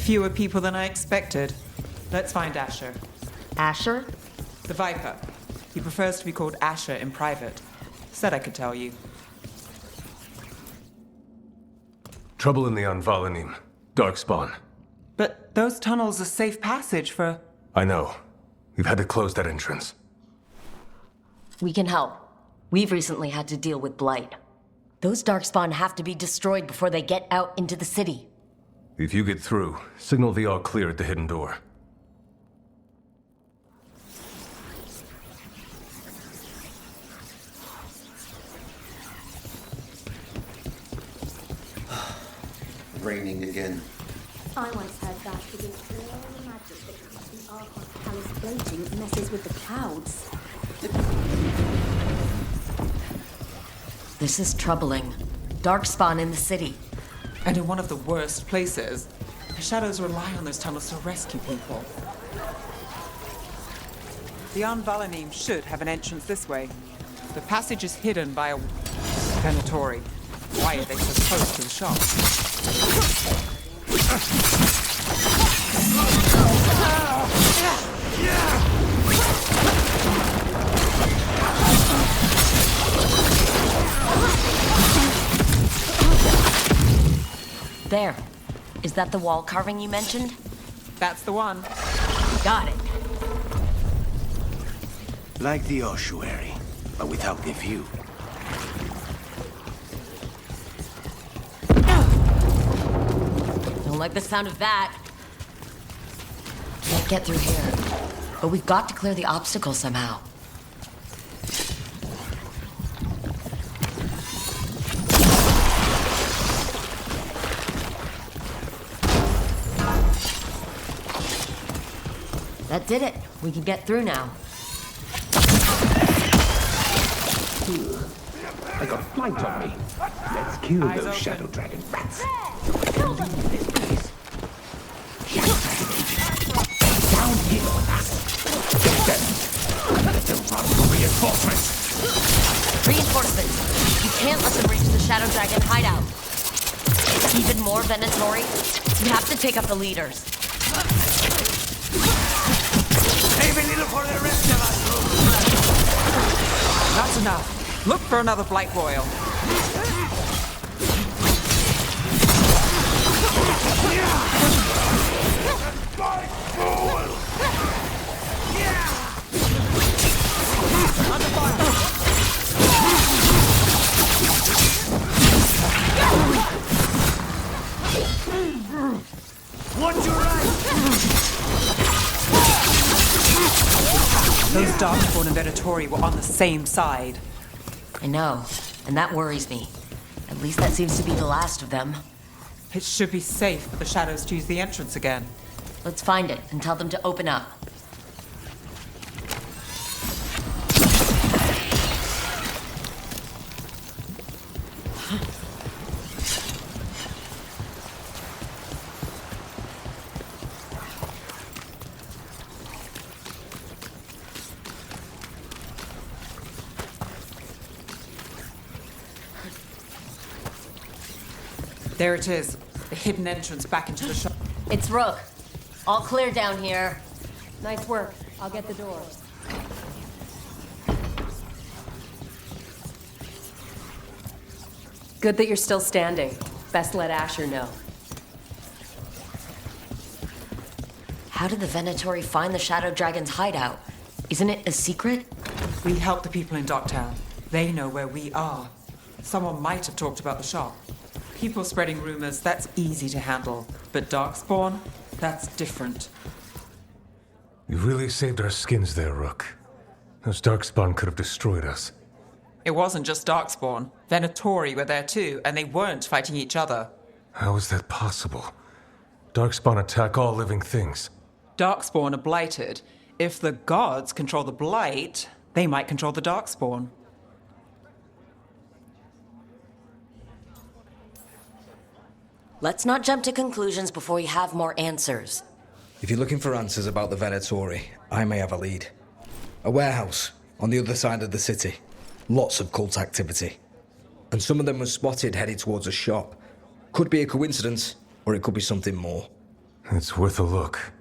Fewer people than I expected. Let's find Asher. Asher? The Viper. He prefers to be called Asher in private. Said I could tell you. Trouble in the Anvalanim. Darkspawn. But those tunnels are safe passage for... I know. We've had to close that entrance. We can help. We've recently had to deal with Blight. Those Darkspawn have to be destroyed before they get out into the city. If you get through, signal the all clear at the hidden door. Raining again. I once heard that against all the magic that comes from Archon Palace floating messes with the clouds. This is troubling. Darkspawn in the city. And in one of the worst places. The Shadows rely on those tunnels to rescue people. The Anvalanim should have an entrance this way. The passage is hidden by a Venatori. Why are they so close to the shop? There. Is that the wall carving you mentioned? That's the one. Got it. Like the ossuary, but without the view. Don't like the sound of that. Can't get through here. But we've got to clear the obstacle somehow. That did it. We can get through now. I got flight on me. Let's kill Eyes those open. shadow dragon rats. Leave this place. Shadow dragon agents. Down here with us. Get them. Let them run for reinforcements. Reinforcements! You can't let them reach the Shadow Dragon hideout. Even more Venatori? You have to take up the leaders. Save a little for the rest of us. That's enough. Look for another Blight Royal. Watch your right! Those Darkspawn and Venatori were on the same side. I know, and that worries me. At least that seems to be the last of them. It should be safe, but the Shadows choose the entrance again. Let's find it and tell them to open up. There it is. The hidden entrance back into the shop. It's Rook. All clear down here. Nice work. I'll get the door. Good that you're still standing. Best let Asher know. How did the Venatori find the Shadow Dragon's hideout? Isn't it a secret? We help the people in Docktown. They know where we are. Someone might have talked about the shop. People spreading rumors, that's easy to handle. But Darkspawn, that's different. You really saved our skins there, Rook. Those Darkspawn could have destroyed us. It wasn't just Darkspawn. Venatori were there too, and they weren't fighting each other. How is that possible? Darkspawn attack all living things. Darkspawn are blighted. If the gods control the blight, they might control the Darkspawn. Let's not jump to conclusions before we have more answers. If you're looking for answers about the Venatori, I may have a lead. A warehouse on the other side of the city. Lots of cult activity. And some of them were spotted headed towards a shop. Could be a coincidence, or it could be something more. It's worth a look.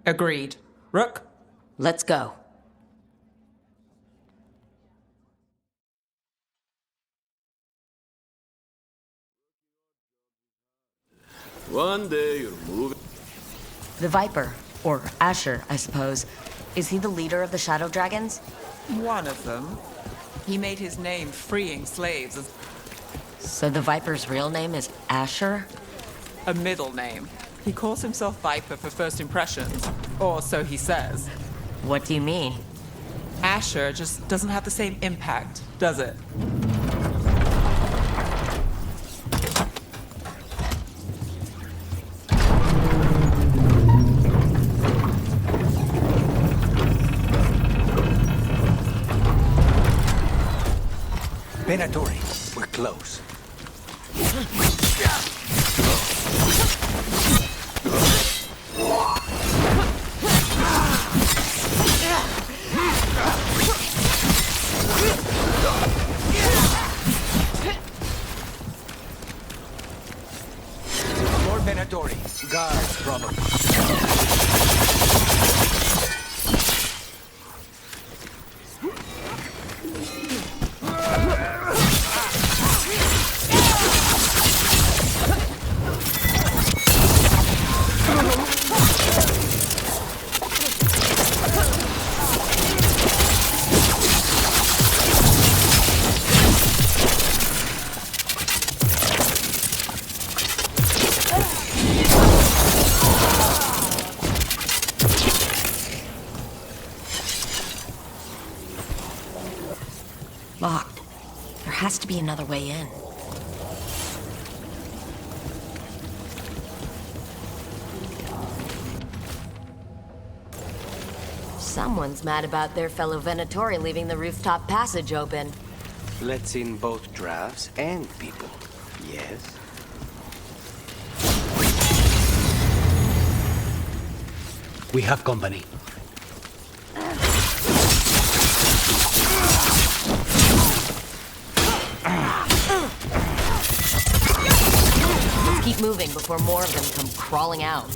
Agreed. Rook? Let's go. One day you're moving. The Viper, or Asher, I suppose. Is he the leader of the Shadow Dragons? One of them. He made his name freeing slaves. So the Viper's real name is Asher? A middle name. He calls himself Viper for first impressions. Or so he says. What do you mean? Asher just doesn't have the same impact, does it? Venatori, we're close. More Venatori. Guards, probably. Locked. There has to be another way in. Someone's mad about their fellow Venatori leaving the rooftop passage open. Let's in both drafts and people. Yes? We have company. Keep moving before more of them come crawling out.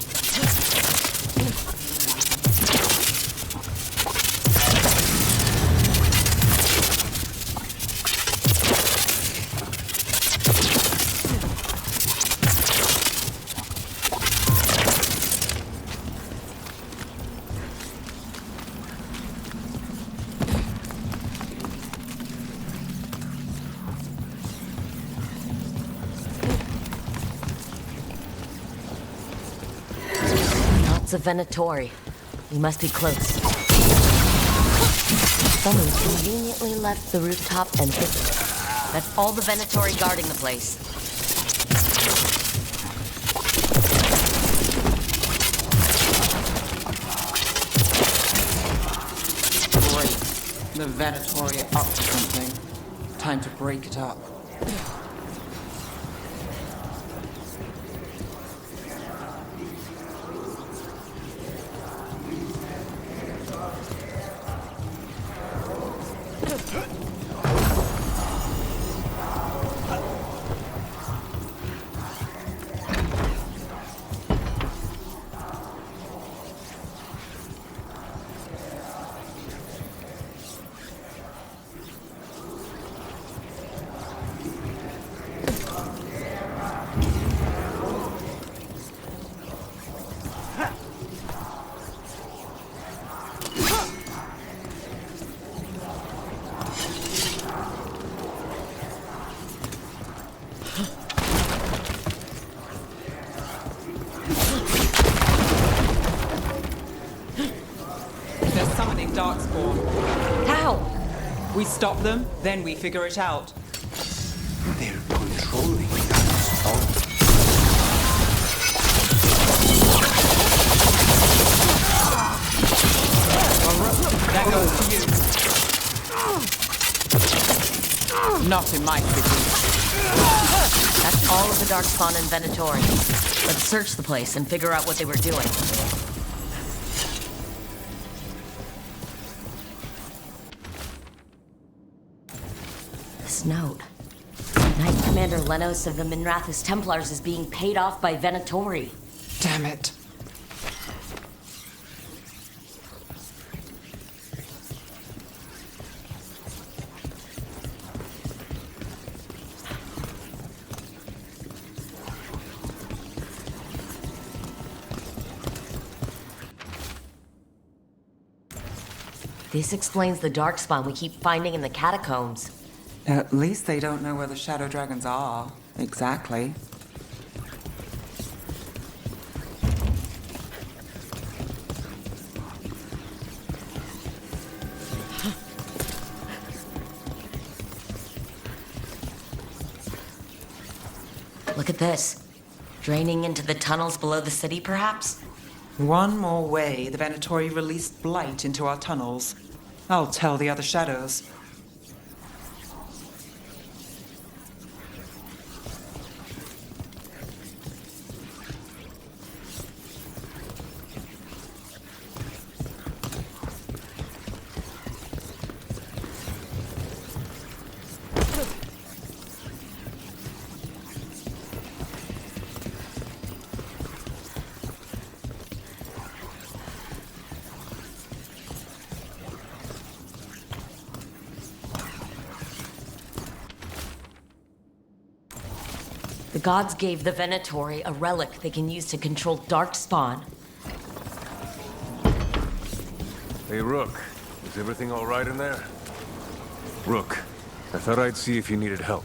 It's a Venatori. We must be close. Someone's conveniently left the rooftop empty. That's all the Venatori guarding the place. Great. The Venatori are up to something. Time to break it up. Darkspawn. How? We stop them, then we figure it out. They're controlling us all. That goes to you. Not in my city. That's all of the Darkspawn and Venatori. Let's search the place and figure out what they were doing. This note. Knight Commander Lenos of the Minrathous Templars is being paid off by Venatori. Damn it. This explains the darkspawn we keep finding in the catacombs. At least they don't know where the shadow dragons are. Exactly. Look at this. Draining into the tunnels below the city, perhaps? One more way the Venatori released blight into our tunnels. I'll tell the other shadows. The gods gave the Venatori a relic they can use to control darkspawn. Hey, Rook. Is everything all right in there? Rook, I thought I'd see if you needed help.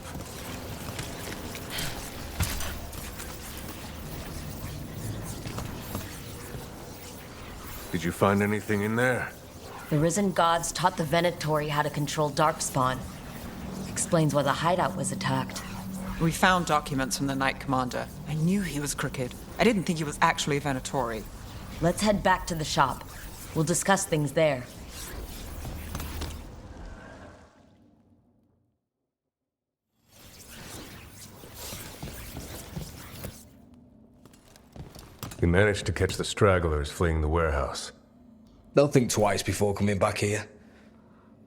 Did you find anything in there? The risen gods taught the Venatori how to control darkspawn. Explains why the hideout was attacked. We found documents from the Knight Commander. I knew he was crooked. I didn't think he was actually a Venatori. Let's head back to the shop. We'll discuss things there. We managed to catch the stragglers fleeing the warehouse. They'll think twice before coming back here.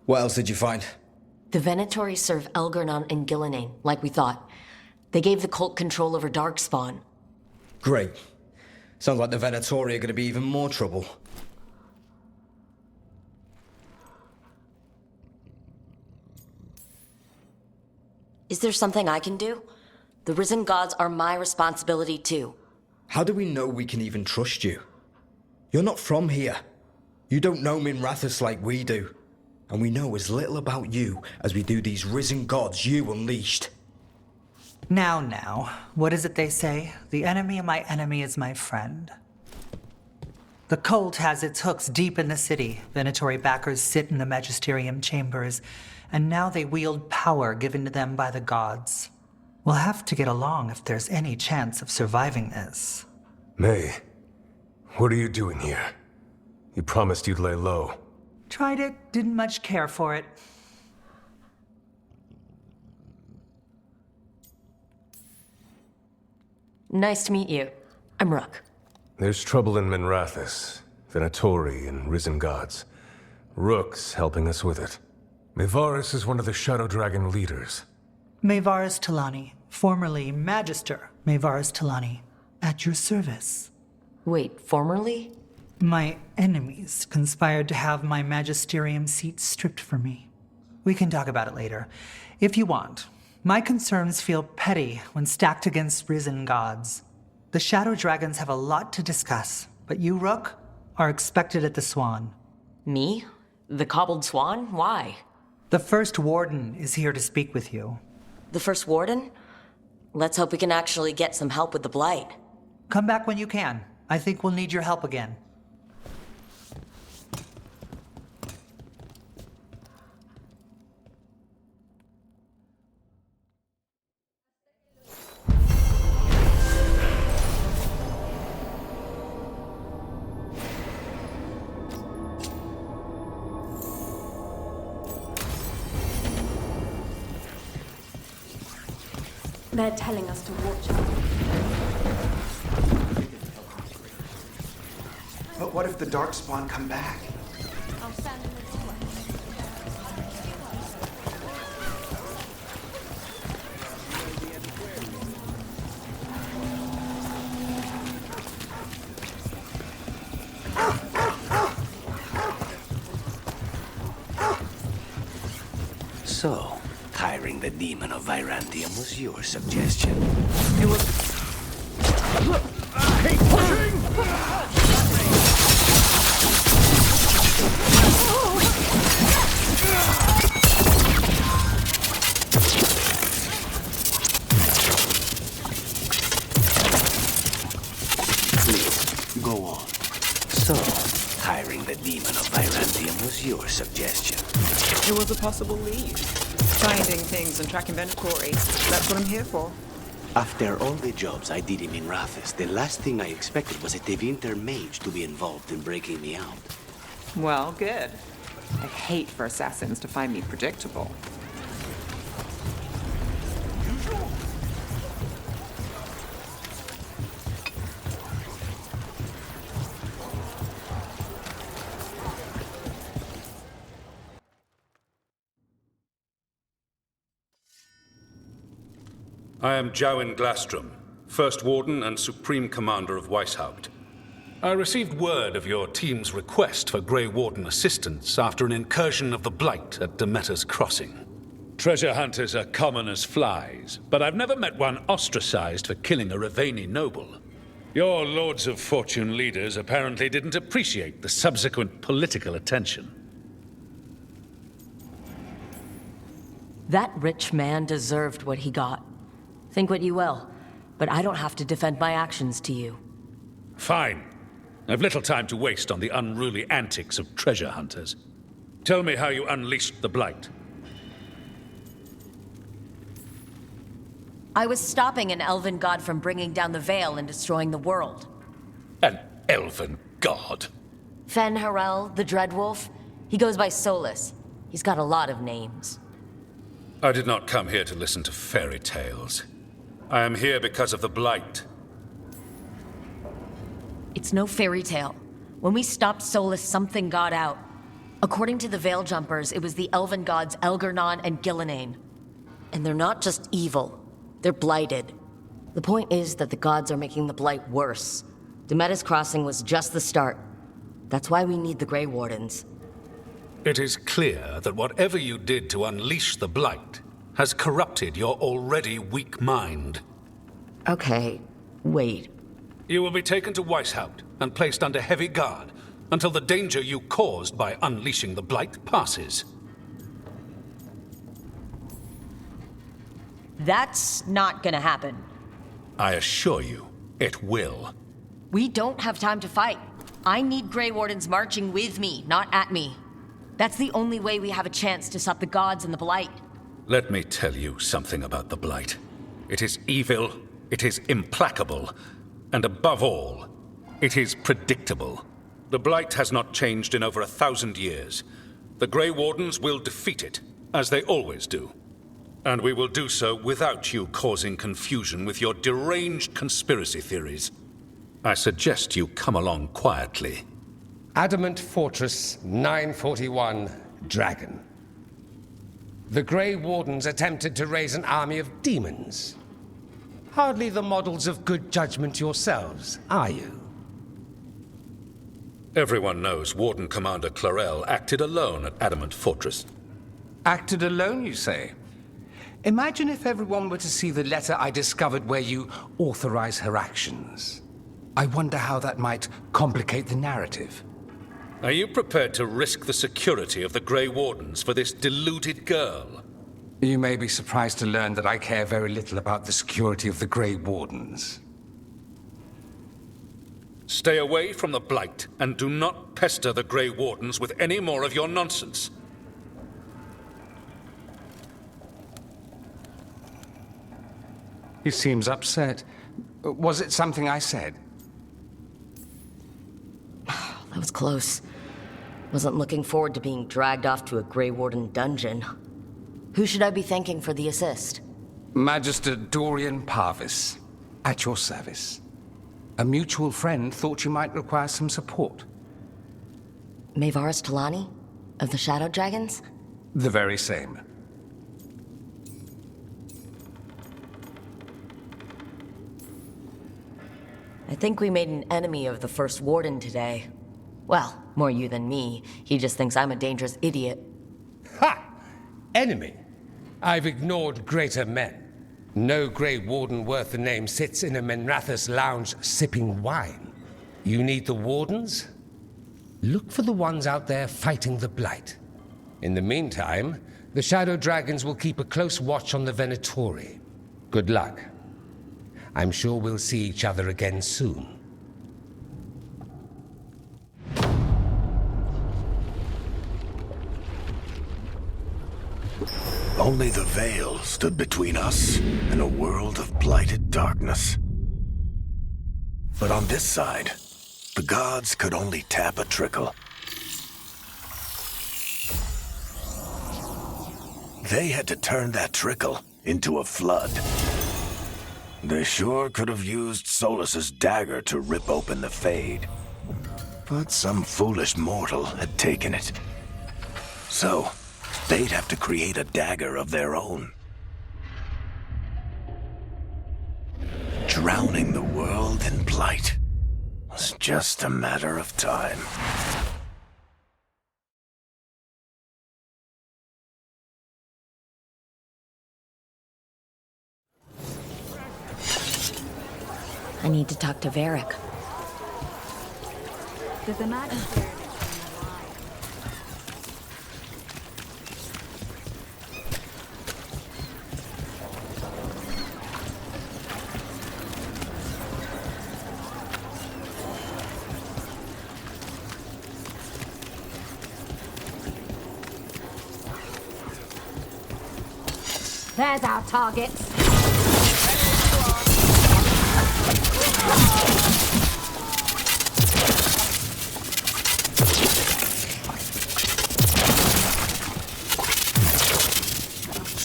What else did you find? The Venatori serve Elgarnon and Gillenane, like we thought. They gave the cult control over darkspawn. Great. Sounds like the Venatori are going to be even more trouble. Is there something I can do? The risen gods are my responsibility too. How do we know we can even trust you? You're not from here. You don't know Minrathous like we do. And we know as little about you as we do these risen gods you unleashed. Now, what is it they say? The enemy of my enemy is my friend. The cult has its hooks deep in the city. Venatori backers sit in the magisterium chambers, and now they wield power given to them by the gods. We'll have to get along if there's any chance of surviving this. May, what are you doing here? You promised you'd lay low. Tried it, didn't much care for it. Nice to meet you. I'm Rook. There's trouble in Minrathous, Venatori and risen gods. Rook's helping us with it. Mayvaris is one of the Shadow Dragon leaders. Mayvaris Talani, formerly Magister Mayvaris Talani, at your service. Wait, formerly? My enemies conspired to have my magisterium seat stripped from me. We can talk about it later, if you want. My concerns feel petty when stacked against risen gods. The Shadow Dragons have a lot to discuss, but you, Rook, are expected at the Swan. Me? The Cobbled Swan? Why? The First Warden is here to speak with you. The First Warden? Let's hope we can actually get some help with the Blight. Come back when you can. I think we'll need your help again. They're telling us to watch out. But what if the Darkspawn come back? I'll stand in the doorway. So, tiring the demon of Virantium was your suggestion. It was... I hate pushing! was your suggestion. It was a possible lead. Finding things and tracking Venatori. That's what I'm here for. After all the jobs I did in Minrathous, the last thing I expected was a Tevinter mage to be involved in breaking me out. Well, good. I hate for assassins to find me predictable. I am Jowin Glastrom, First Warden and Supreme Commander of Weishaupt. I received word of your team's request for Grey Warden assistance after an incursion of the Blight at Demeter's Crossing. Treasure hunters are common as flies, but I've never met one ostracized for killing a Raveni noble. Your Lords of Fortune leaders apparently didn't appreciate the subsequent political attention. That rich man deserved what he got. Think what you will, but I don't have to defend my actions to you. Fine. I've little time to waste on the unruly antics of treasure hunters. Tell me how you unleashed the Blight. I was stopping an elven god from bringing down the Veil and destroying the world. An elven god? Fen Harel, the Dreadwolf. He goes by Solus. He's got a lot of names. I did not come here to listen to fairy tales. I am here because of the Blight. It's no fairy tale. When we stopped Solus, something got out. According to the Veil Jumpers, it was the elven gods Elgernon and Gillenane. And they're not just evil. They're blighted. The point is that the gods are making the Blight worse. Demeter's Crossing was just the start. That's why we need the Grey Wardens. It is clear that whatever you did to unleash the Blight has corrupted your already weak mind. Okay, wait. You will be taken to Weishaupt and placed under heavy guard until the danger you caused by unleashing the Blight passes. That's not gonna happen. I assure you, it will. We don't have time to fight. I need Grey Wardens marching with me, not at me. That's the only way we have a chance to stop the gods and the Blight. Let me tell you something about the Blight. It is evil, it is implacable, and above all, it is predictable. The Blight has not changed in over 1,000 years. The Grey Wardens will defeat it, as they always do. And we will do so without you causing confusion with your deranged conspiracy theories. I suggest you come along quietly. Adamant Fortress 941, Dragon. The Grey Wardens attempted to raise an army of demons. Hardly the models of good judgment yourselves, are you? Everyone knows Warden Commander Clarel acted alone at Adamant Fortress. Acted alone, you say? Imagine if everyone were to see the letter I discovered where you authorize her actions. I wonder how that might complicate the narrative. Are you prepared to risk the security of the Grey Wardens for this deluded girl? You may be surprised to learn that I care very little about the security of the Grey Wardens. Stay away from the Blight, and do not pester the Grey Wardens with any more of your nonsense. He seems upset. Was it something I said? That was close. Wasn't looking forward to being dragged off to a Grey Warden dungeon. Who should I be thanking for the assist? Magister Dorian Parvis, at your service. A mutual friend thought you might require some support. Maevaris Talani? Of the Shadow Dragons? The very same. I think we made an enemy of the First Warden today. Well, more you than me. He just thinks I'm a dangerous idiot. Ha! Enemy? I've ignored greater men. No Grey Warden worth the name sits in a Minrathous lounge sipping wine. You need the Wardens? Look for the ones out there fighting the Blight. In the meantime, the Shadow Dragons will keep a close watch on the Venatori. Good luck. I'm sure we'll see each other again soon. Only the Veil stood between us and a world of blighted darkness. But on this side, the gods could only tap a trickle. They had to turn that trickle into a flood. They sure could have used Solus's dagger to rip open the Fade. But some foolish mortal had taken it. So, they'd have to create a dagger of their own. Drowning the world in blight was just a matter of time. I need to talk to Varric. Did the magistrate? There's our targets.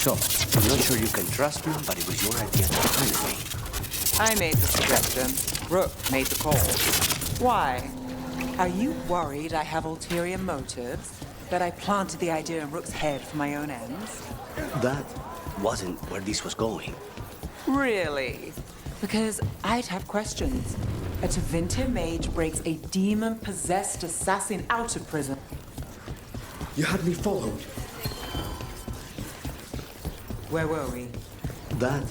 So, I'm not sure you can trust me, but it was your idea to hire me. I made the suggestion. Rook made the call. Why? Are you worried I have ulterior motives? That I planted the idea in Rook's head for my own ends? That wasn't where this was going. Really? Because I'd have questions. A Tevinter mage breaks a demon-possessed assassin out of prison. You had me followed. Where were we? That...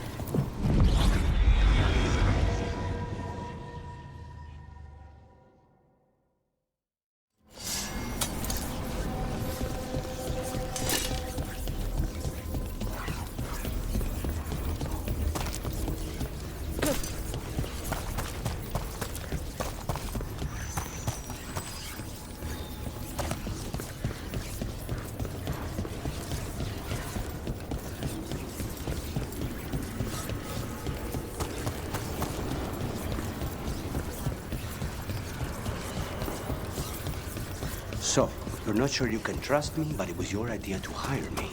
So, you're not sure you can trust me, but it was your idea to hire me.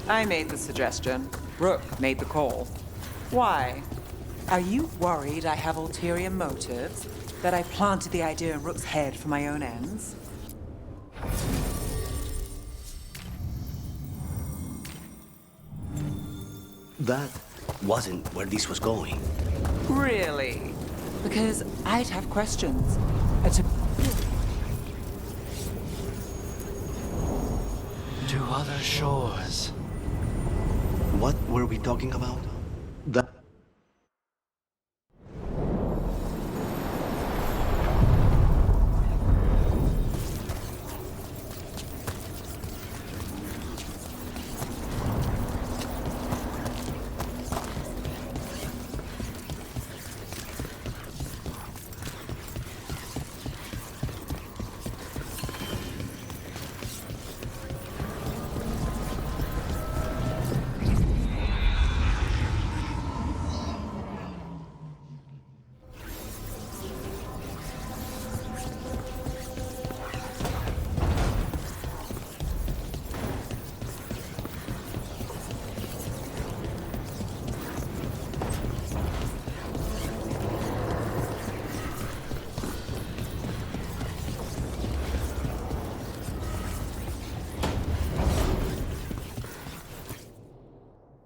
I made the suggestion. Rook made the call. Why? Are you worried I have ulterior motives? That I planted the idea in Rook's head for my own ends? That wasn't where this was going. Really? Because I'd have questions. To other shores. What were we talking about? That...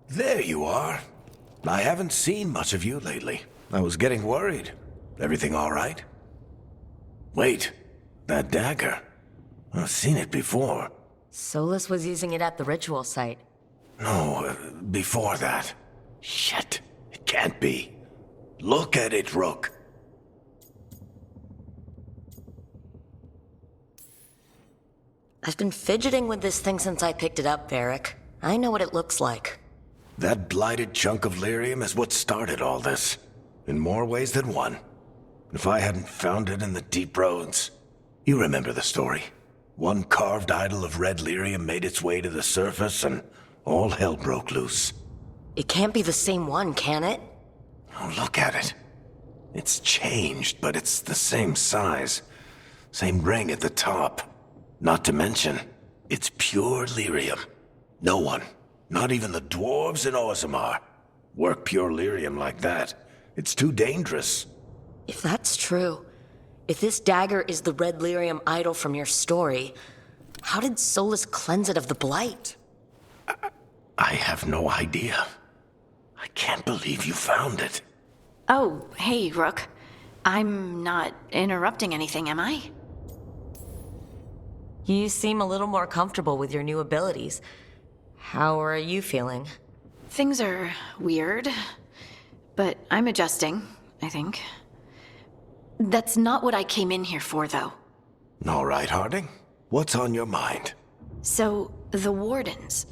There you are. I haven't seen much of you lately. I was getting worried. Everything all right? Wait, that dagger. I've seen it before. Solus was using it at the ritual site. No, before that. Shit, it can't be. Look at it, Rook. I've been fidgeting with this thing since I picked it up, Varric. I know what it looks like. That blighted chunk of lyrium is what started all this. In more ways than one. If I hadn't found it in the deep roads... You remember the story. One carved idol of red lyrium made its way to the surface, and all hell broke loose. It can't be the same one, can it? Oh, look at it. It's changed, but it's the same size. Same ring at the top. Not to mention, it's pure lyrium. No one, not even the dwarves in Orzammar, work pure lyrium like that. It's too dangerous. If that's true, if this dagger is the red lyrium idol from your story, how did Solus cleanse it of the blight? I have no idea. I can't believe you found it. Oh, hey, Rook. I'm not interrupting anything, am I? You seem a little more comfortable with your new abilities. How are you feeling? Things are weird, but I'm adjusting, I think. That's not what I came in here for, though. All right, Harding. What's on your mind? So, the Wardens.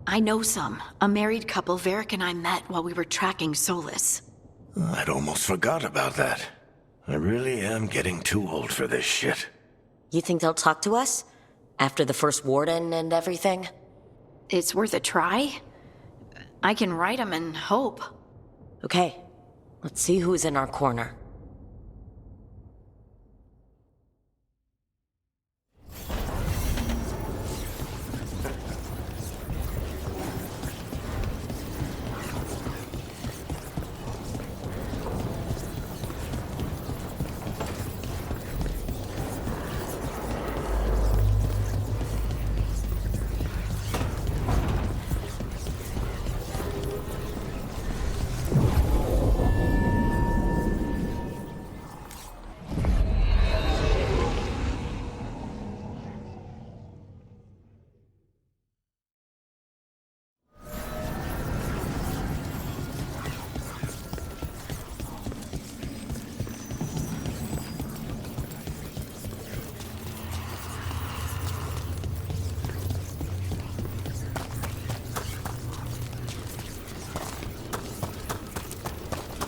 I know some. A married couple Varric and I met while we were tracking Solus. I'd almost forgot about that. I really am getting too old for this shit. You think they'll talk to us? After the first Warden and everything? It's worth a try. I can write them and hope. Okay, let's see who's in our corner.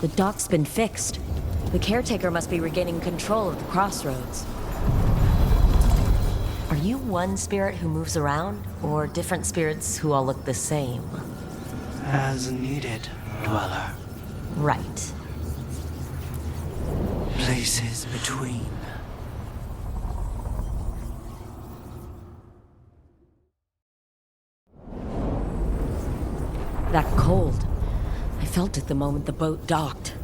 The dock's been fixed. The caretaker must be regaining control of the crossroads. Are you one spirit who moves around, or different spirits who all look the same? As needed, Dweller. Right. Places between. That cold. I felt it the moment the boat docked.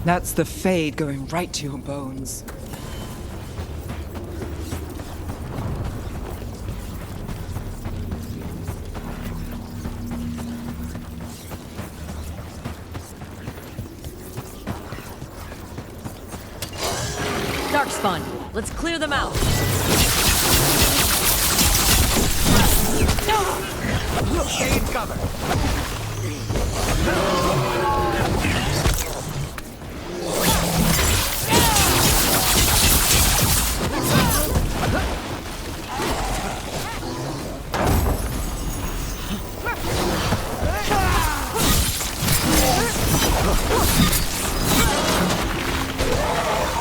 That's the Fade going right to your bones. Darkspawn, let's clear them out. Take cover.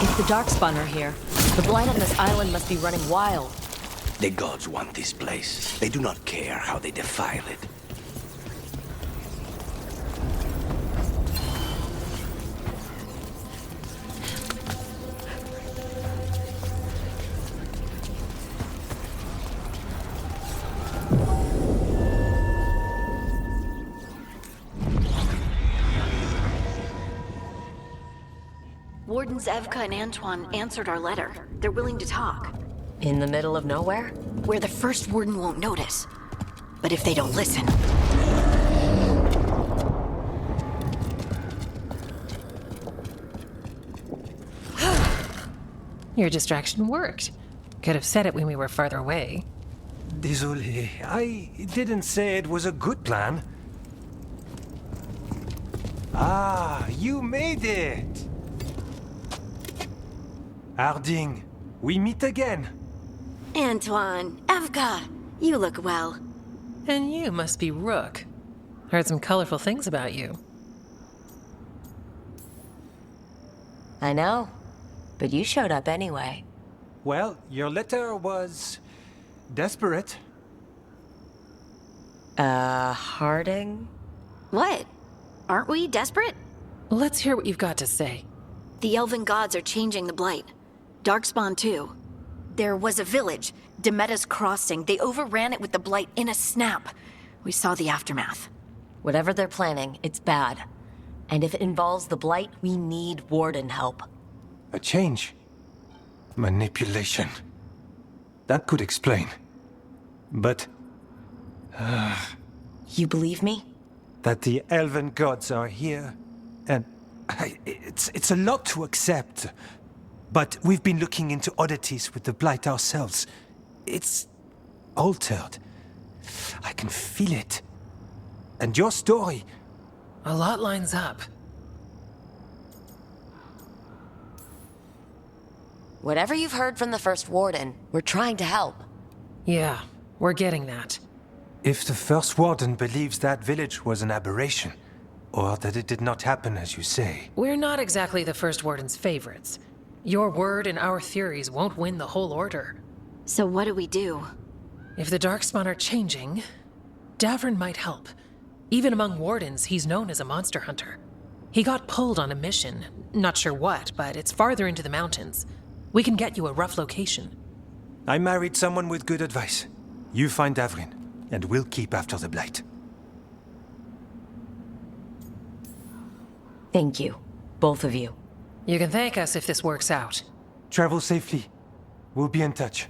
If the Darkspawn are here, the blight on this island must be running wild. The gods want this place. They do not care how they defile it. Wardens Evka and Antoine answered our letter. They're willing to talk. In the middle of nowhere? Where the first Warden won't notice. But if they don't listen... Your distraction worked. Could have said it when we were farther away. Désolé, I didn't say it was a good plan. Ah, you made it! Harding, we meet again. Antoine, Evka, you look well. And you must be Rook. Heard some colorful things about you. I know, but you showed up anyway. Well, your letter was... desperate. Harding? What? Aren't we desperate? Let's hear what you've got to say. The Elven gods are changing the Blight. Darkspawn too. There was a village, Demeta's Crossing. They overran it with the Blight in a snap. We saw the aftermath. Whatever they're planning, it's bad. And if it involves the Blight, we need Warden help. A change. Manipulation. That could explain. But... You believe me? that the Elven gods are here, and it's a lot to accept. But we've been looking into oddities with the Blight ourselves. It's altered. I can feel it. And your story... A lot lines up. Whatever you've heard from the First Warden, we're trying to help. Yeah, we're getting that. If the First Warden believes that village was an aberration, or that it did not happen as you say... We're not exactly the First Warden's favorites. Your word and our theories won't win the whole order. So what do we do? If the Darkspawn are changing, Davrin might help. Even among Wardens, he's known as a monster hunter. He got pulled on a mission. Not sure what, but it's farther into the mountains. We can get you a rough location. I married someone with good advice. You find Davrin, and we'll keep after the Blight. Thank you. Both of you. You can thank us if this works out. Travel safely. We'll be in touch.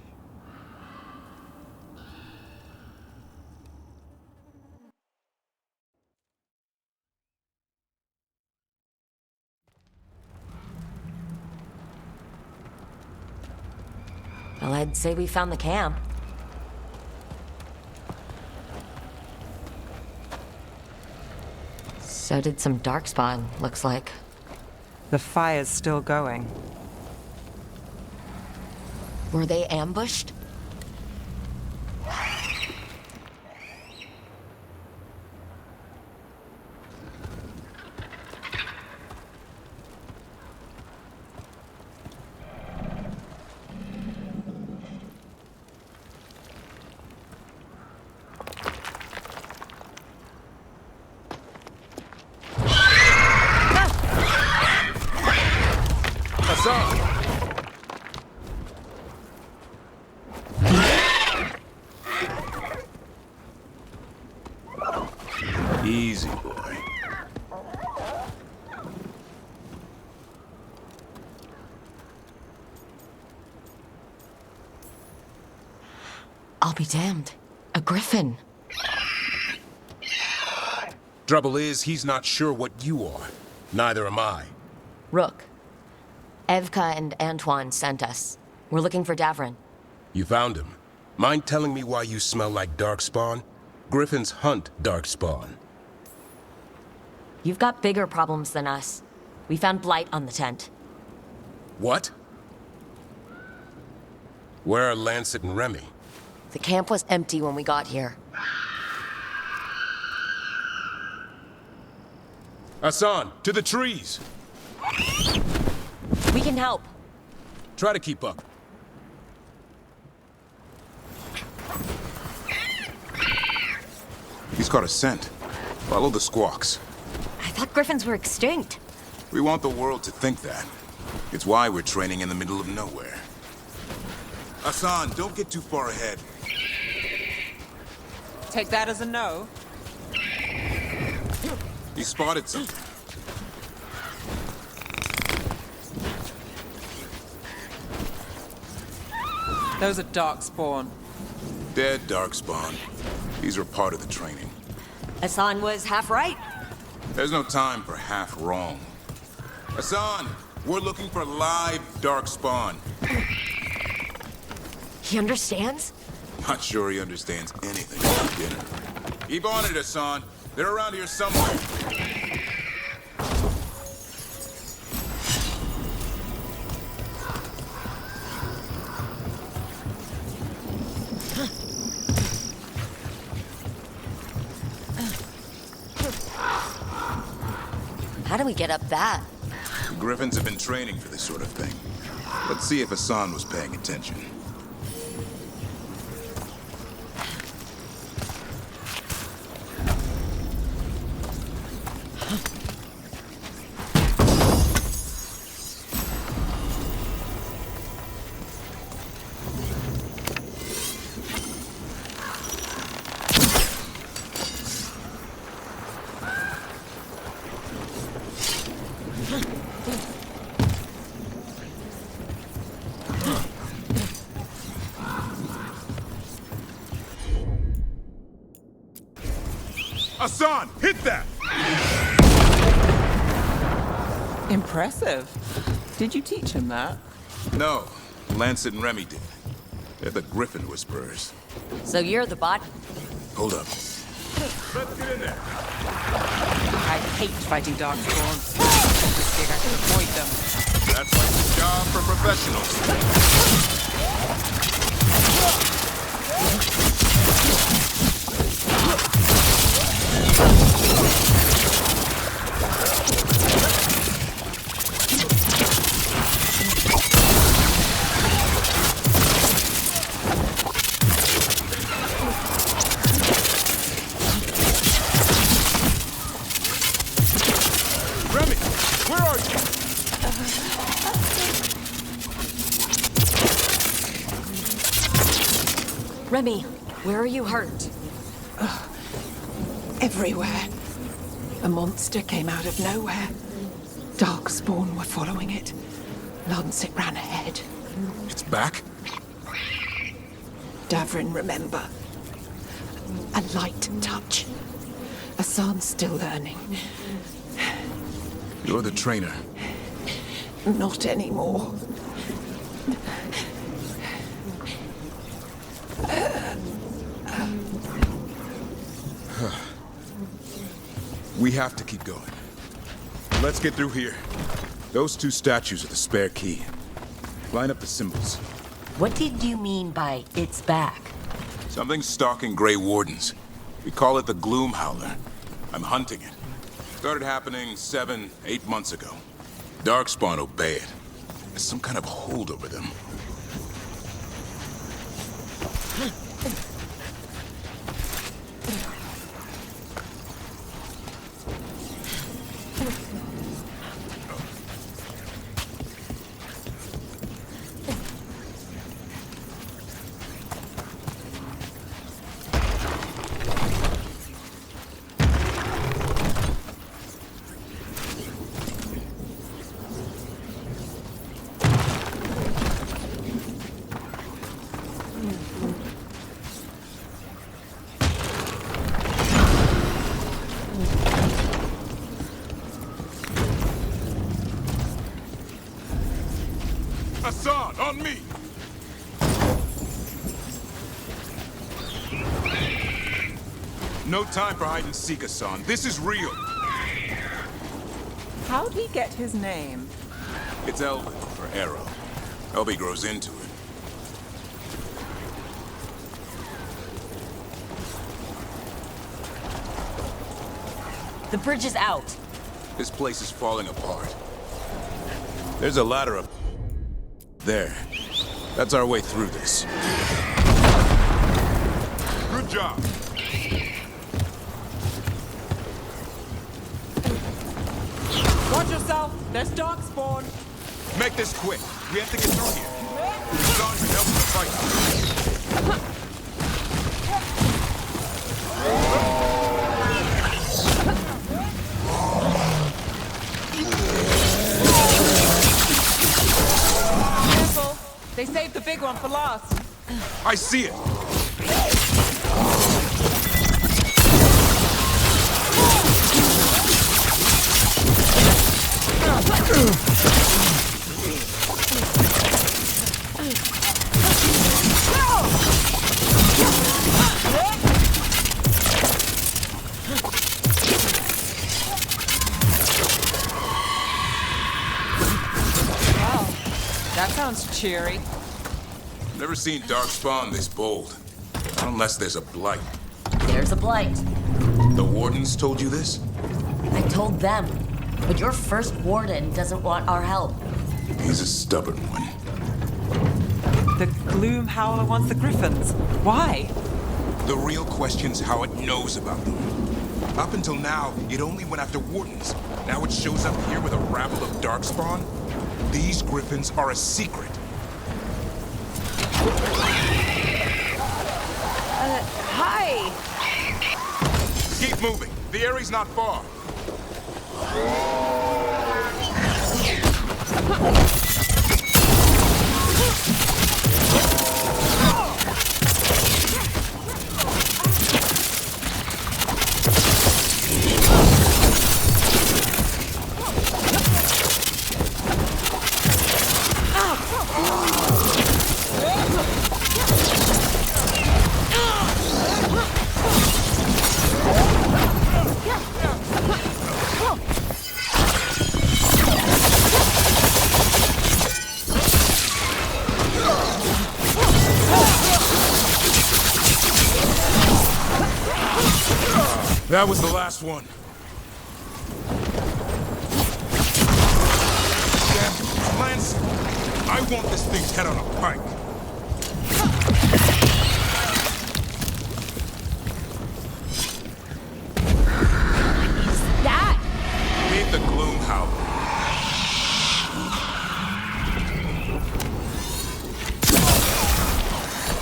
Well, I'd say we found the camp. So did some Darkspawn, looks like. The fire's still going. Were they ambushed? Easy, boy. I'll be damned. A griffin. Trouble is, he's not sure what you are. Neither am I. Rook. Evka and Antoine sent us. We're looking for Davrin. You found him. Mind telling me why you smell like Darkspawn? Griffins hunt Darkspawn. You've got bigger problems than us. We found blight on the tent. What? Where are Lancet and Remy? The camp was empty when we got here. Hassan, to the trees! We can help. Try to keep up. He's got a scent. Follow the squawks. I thought griffins were extinct. We want the world to think that. It's why we're training in the middle of nowhere. Hassan, don't get too far ahead. Take that as a no. He spotted something. Those are Darkspawn. Dead Darkspawn. These are part of the training. Hassan was half right. There's no time for half wrong. Hassan, we're looking for live Darkspawn. He understands? Not sure he understands anything about dinner. Keep on it, Hassan. They're around here somewhere. How do we get up that? The Griffins have been training for this sort of thing. Let's see if Hassan was paying attention. Hassan, hit that! Impressive. Did you teach him that? No, Lancet and Remy did. They're the Griffin Whisperers. So you're the bot? Hold up. Let's get in there. I hate fighting Darkspawn. I think I can avoid them. That's like the job for professionals. Remy, where are you? Remy, where are you hurt? Everywhere. A monster came out of nowhere. Darkspawn were following it. Lancet ran ahead. It's back? Davrin, remember. A light touch. Hassan's still learning. You're the trainer. Not anymore. We have to keep going. Let's get through here. Those two statues are the spare key. Line up the symbols. What did you mean by it's back? Something's stalking Grey Wardens. We call it the Gloom Howler. I'm hunting it. Started happening 7, 8 months ago. Darkspawn obey it. There's some kind of hold over them. Hassan, on me! No time for hide and seek, Hassan. This is real. How'd he get his name? It's Elvin, or Arrow. Elby grows into it. The bridge is out. This place is falling apart. There's a ladder up there. That's our way through this. Good job. Watch yourself! There's Darkspawn! Make this quick. We have to get through here. John can help us fight. Careful! They saved the big one for last. I see it. Wow, that sounds cheery. Never seen Darkspawn this bold. Not unless there's a blight. There's a blight. The Wardens told you this? I told them. But your first warden doesn't want our help. He's a stubborn one. The Gloom Howler wants the Griffins. Why? The real question's how it knows about them. Up until now, it only went after Wardens. Now it shows up here with a rabble of Darkspawn? These Griffins are a secret. Hi! Keep moving. The area's not far. That was the last one. Damn, Lance! I want this thing's head on a pike. That! Need the gloom howler.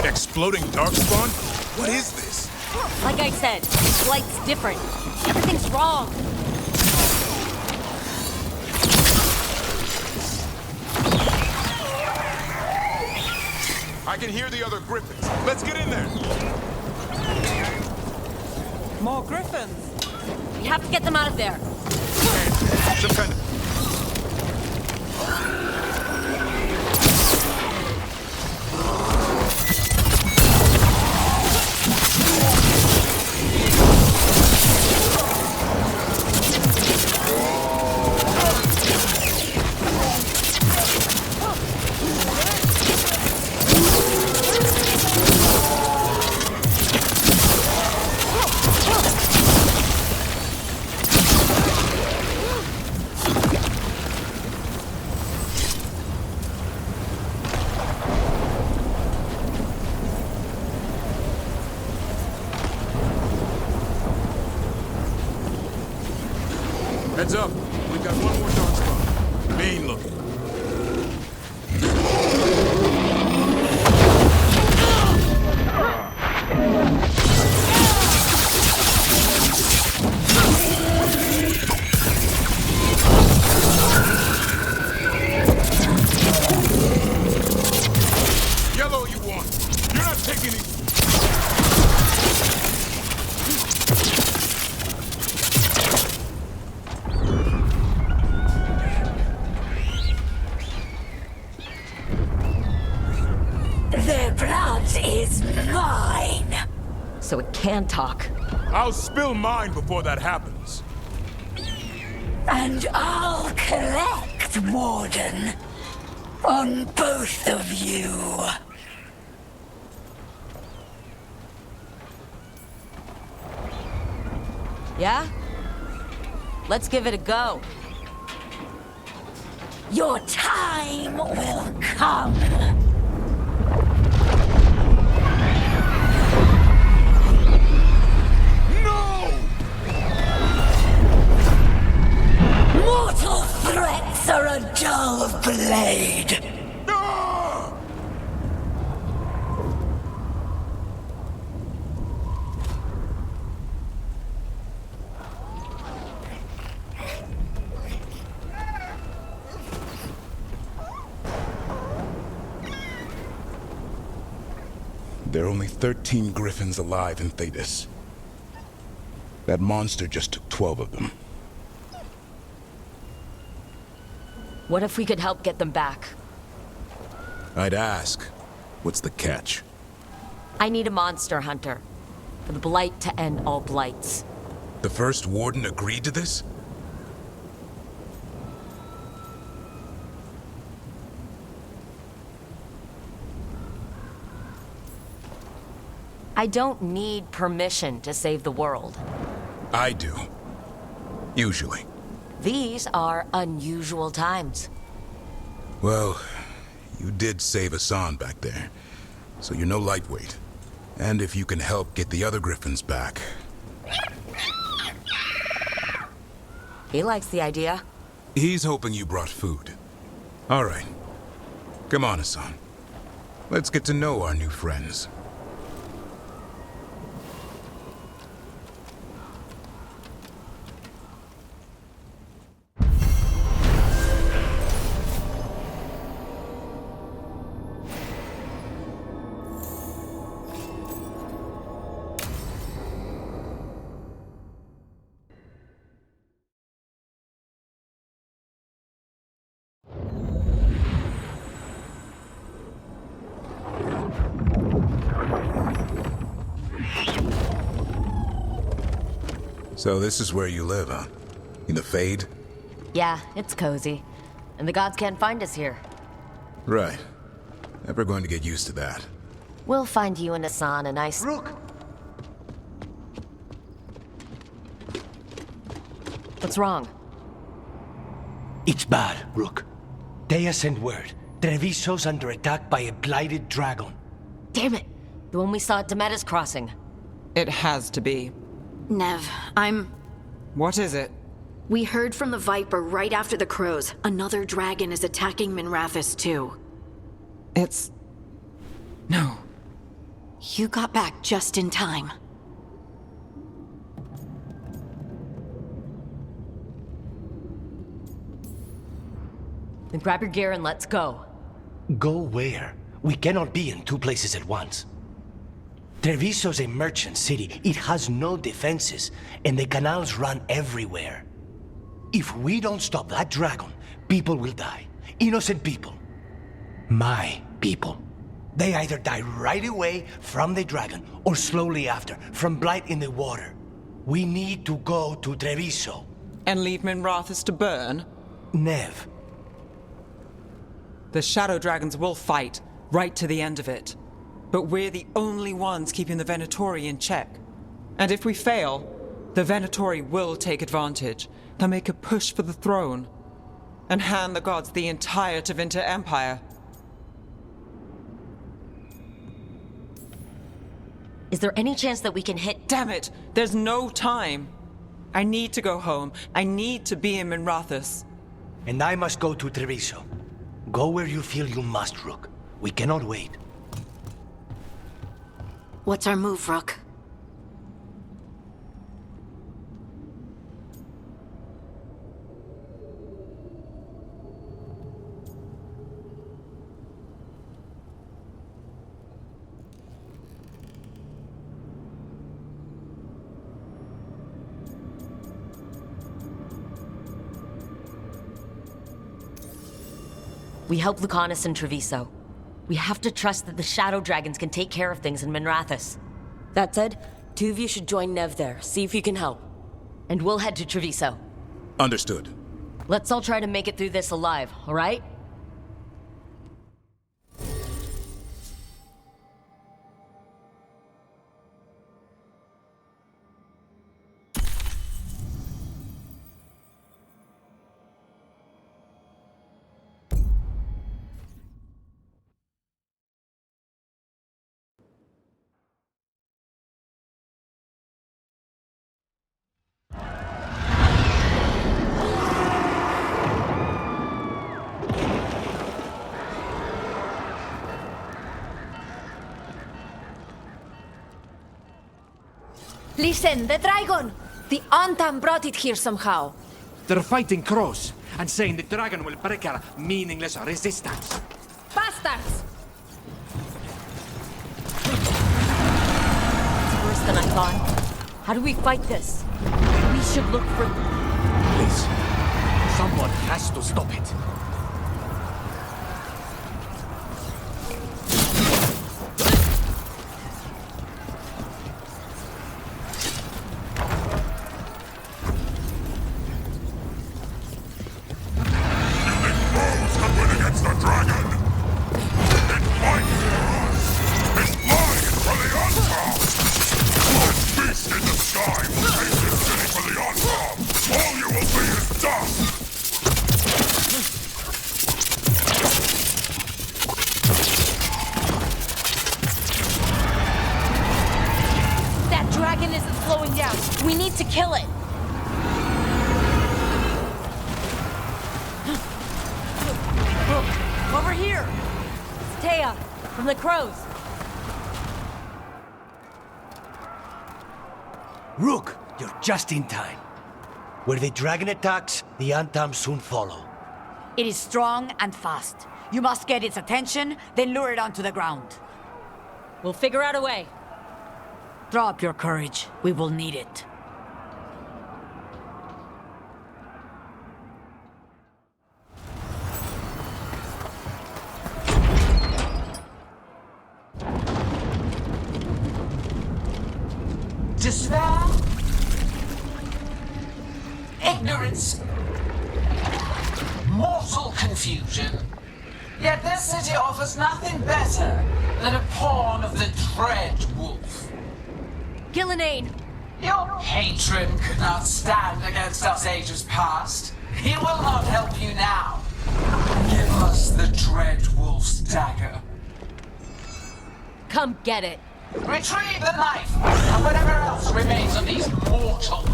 Exploding darkspawn? What is this? Like I said, Blight's different. Everything's wrong. I can hear the other griffins. Let's get in there. More griffins. We have to get them out of there. Some kind of... Heads up. We've got one more dark spot. Main looking. Yellow you want. You're not taking it. Is mine. So it can talk. I'll spill mine before that happens. And I'll collect, Warden, on both of you. Yeah? Let's give it a go. Your time will come. Mortal threats are a dull blade. There are only 13 griffins alive in Thetis. That monster just took 12 of them. What if we could help get them back? I'd ask, what's the catch? I need a monster hunter. For the Blight to end all blights. The first warden agreed to this? I don't need permission to save the world. I do. Usually. These are unusual times. Well, you did save Hassan back there, so you're no lightweight. And if you can help get the other griffins back... He likes the idea. He's hoping you brought food. All right. Come on, Hassan. Let's get to know our new friends. So this is where you live, huh? In the Fade? Yeah, it's cozy. And the gods can't find us here. Right. Never going to get used to that. We'll find you and Hassan a nice... Rook! What's wrong? It's bad, Rook. Dea sent word. Treviso's under attack by a blighted dragon. Damn it! The one we saw at Demeter's Crossing. It has to be. Nev, What is it? We heard from the Viper right after the Crows. Another dragon is attacking Minrathous too. No. You got back just in time. Then grab your gear and let's go. Go where? We cannot be in two places at once. Treviso's a merchant city. It has no defenses, and the canals run everywhere. If we don't stop that dragon, people will die. Innocent people. My people. They either die right away from the dragon, or slowly after, from blight in the water. We need to go to Treviso. And leave Minrathous to burn? Nev. The Shadow Dragons will fight, right to the end of it. But we're the only ones keeping the Venatori in check. And if we fail, the Venatori will take advantage. They'll make a push for the throne. And hand the gods the entire Tevinter Empire. Is there any chance that we can hit— Damn it! There's no time! I need to go home. I need to be in Minrathous. And I must go to Treviso. Go where you feel you must, Rook. We cannot wait. What's our move, Rook? We help Lucanus and Treviso. We have to trust that the Shadow Dragons can take care of things in Minrathous. That said, two of you should join Nev there, see if you can help. And we'll head to Treviso. Understood. Let's all try to make it through this alive, all right? Listen, the dragon! The Antam brought it here somehow. They're fighting crows and saying the dragon will break our meaningless resistance. Bastards! It's worse than I thought. How do we fight this? We should look for— Please, someone has to stop it. We need to kill it! Over here! It's Taya, from the Crows. Rook, you're just in time. Where the dragon attacks, the Antam soon follow. It is strong and fast. You must get its attention, then lure it onto the ground. We'll figure out a way. Draw up your courage. We will need it. Despair, ignorance, mortal confusion. Yet this city offers nothing better than a pawn of the dread wolf. Gillenane! Your patron could not stand against us ages past. He will not help you now. Give us the Dread Wolf's dagger. Come get it. Retrieve the knife, and whatever else remains of these mortals.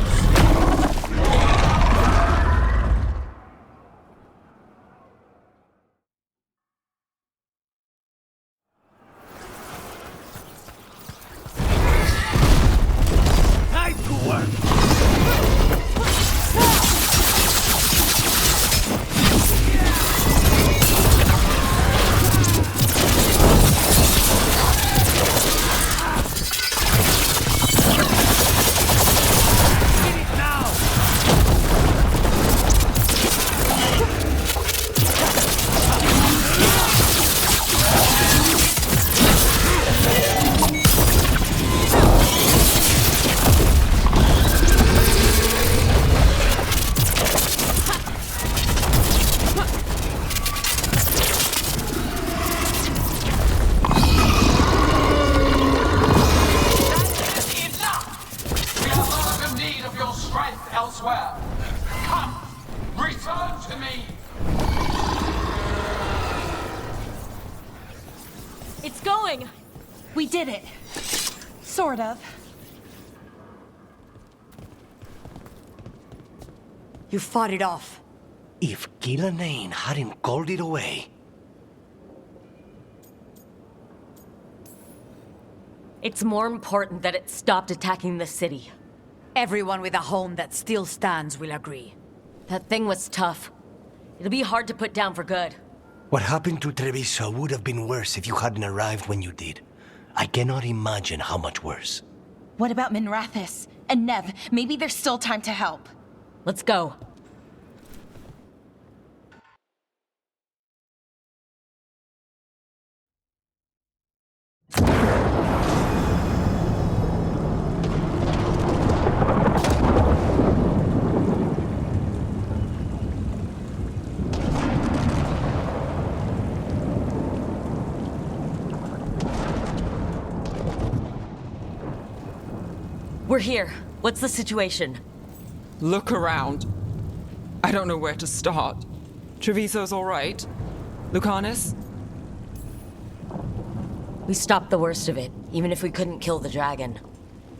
Nice work! Elsewhere. Come, return to me. It's going! We did it. Sort of. You fought it off. If Gillanane hadn't called it away. It's more important that it stopped attacking the city. Everyone with a home that still stands will agree. That thing was tough. It'll be hard to put down for good. What happened to Treviso would have been worse if you hadn't arrived when you did. I cannot imagine how much worse. What about Minrathous? And Nev? Maybe there's still time to help. Let's go. We're here. What's the situation? Look around. I don't know where to start. Treviso's all right. Lucanus? We stopped the worst of it, even if we couldn't kill the dragon.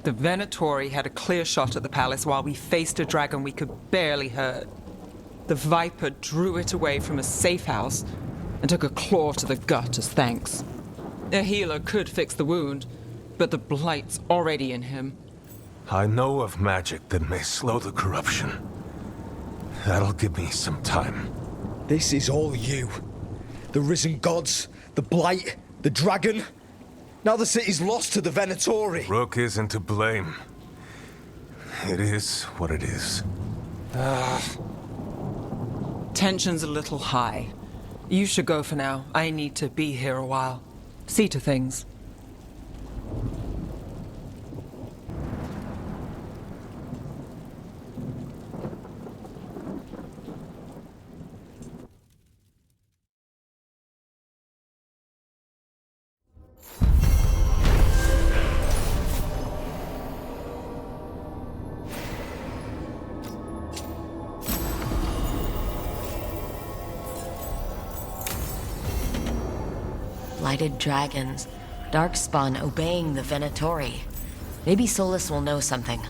The Venatori had a clear shot at the palace while we faced a dragon we could barely hurt. The Viper drew it away from a safe house and took a claw to the gut as thanks. A healer could fix the wound, but the Blight's already in him. I know of magic that may slow the corruption. That'll give me some time. This is all you. The risen gods, the Blight, the dragon. Now the city's lost to the Venatori. Rook isn't to blame. It is what it is. Tension's a little high. You should go for now. I need to be here a while. See to things. Blighted dragons, Darkspawn obeying the Venatori. Maybe Solus will know something.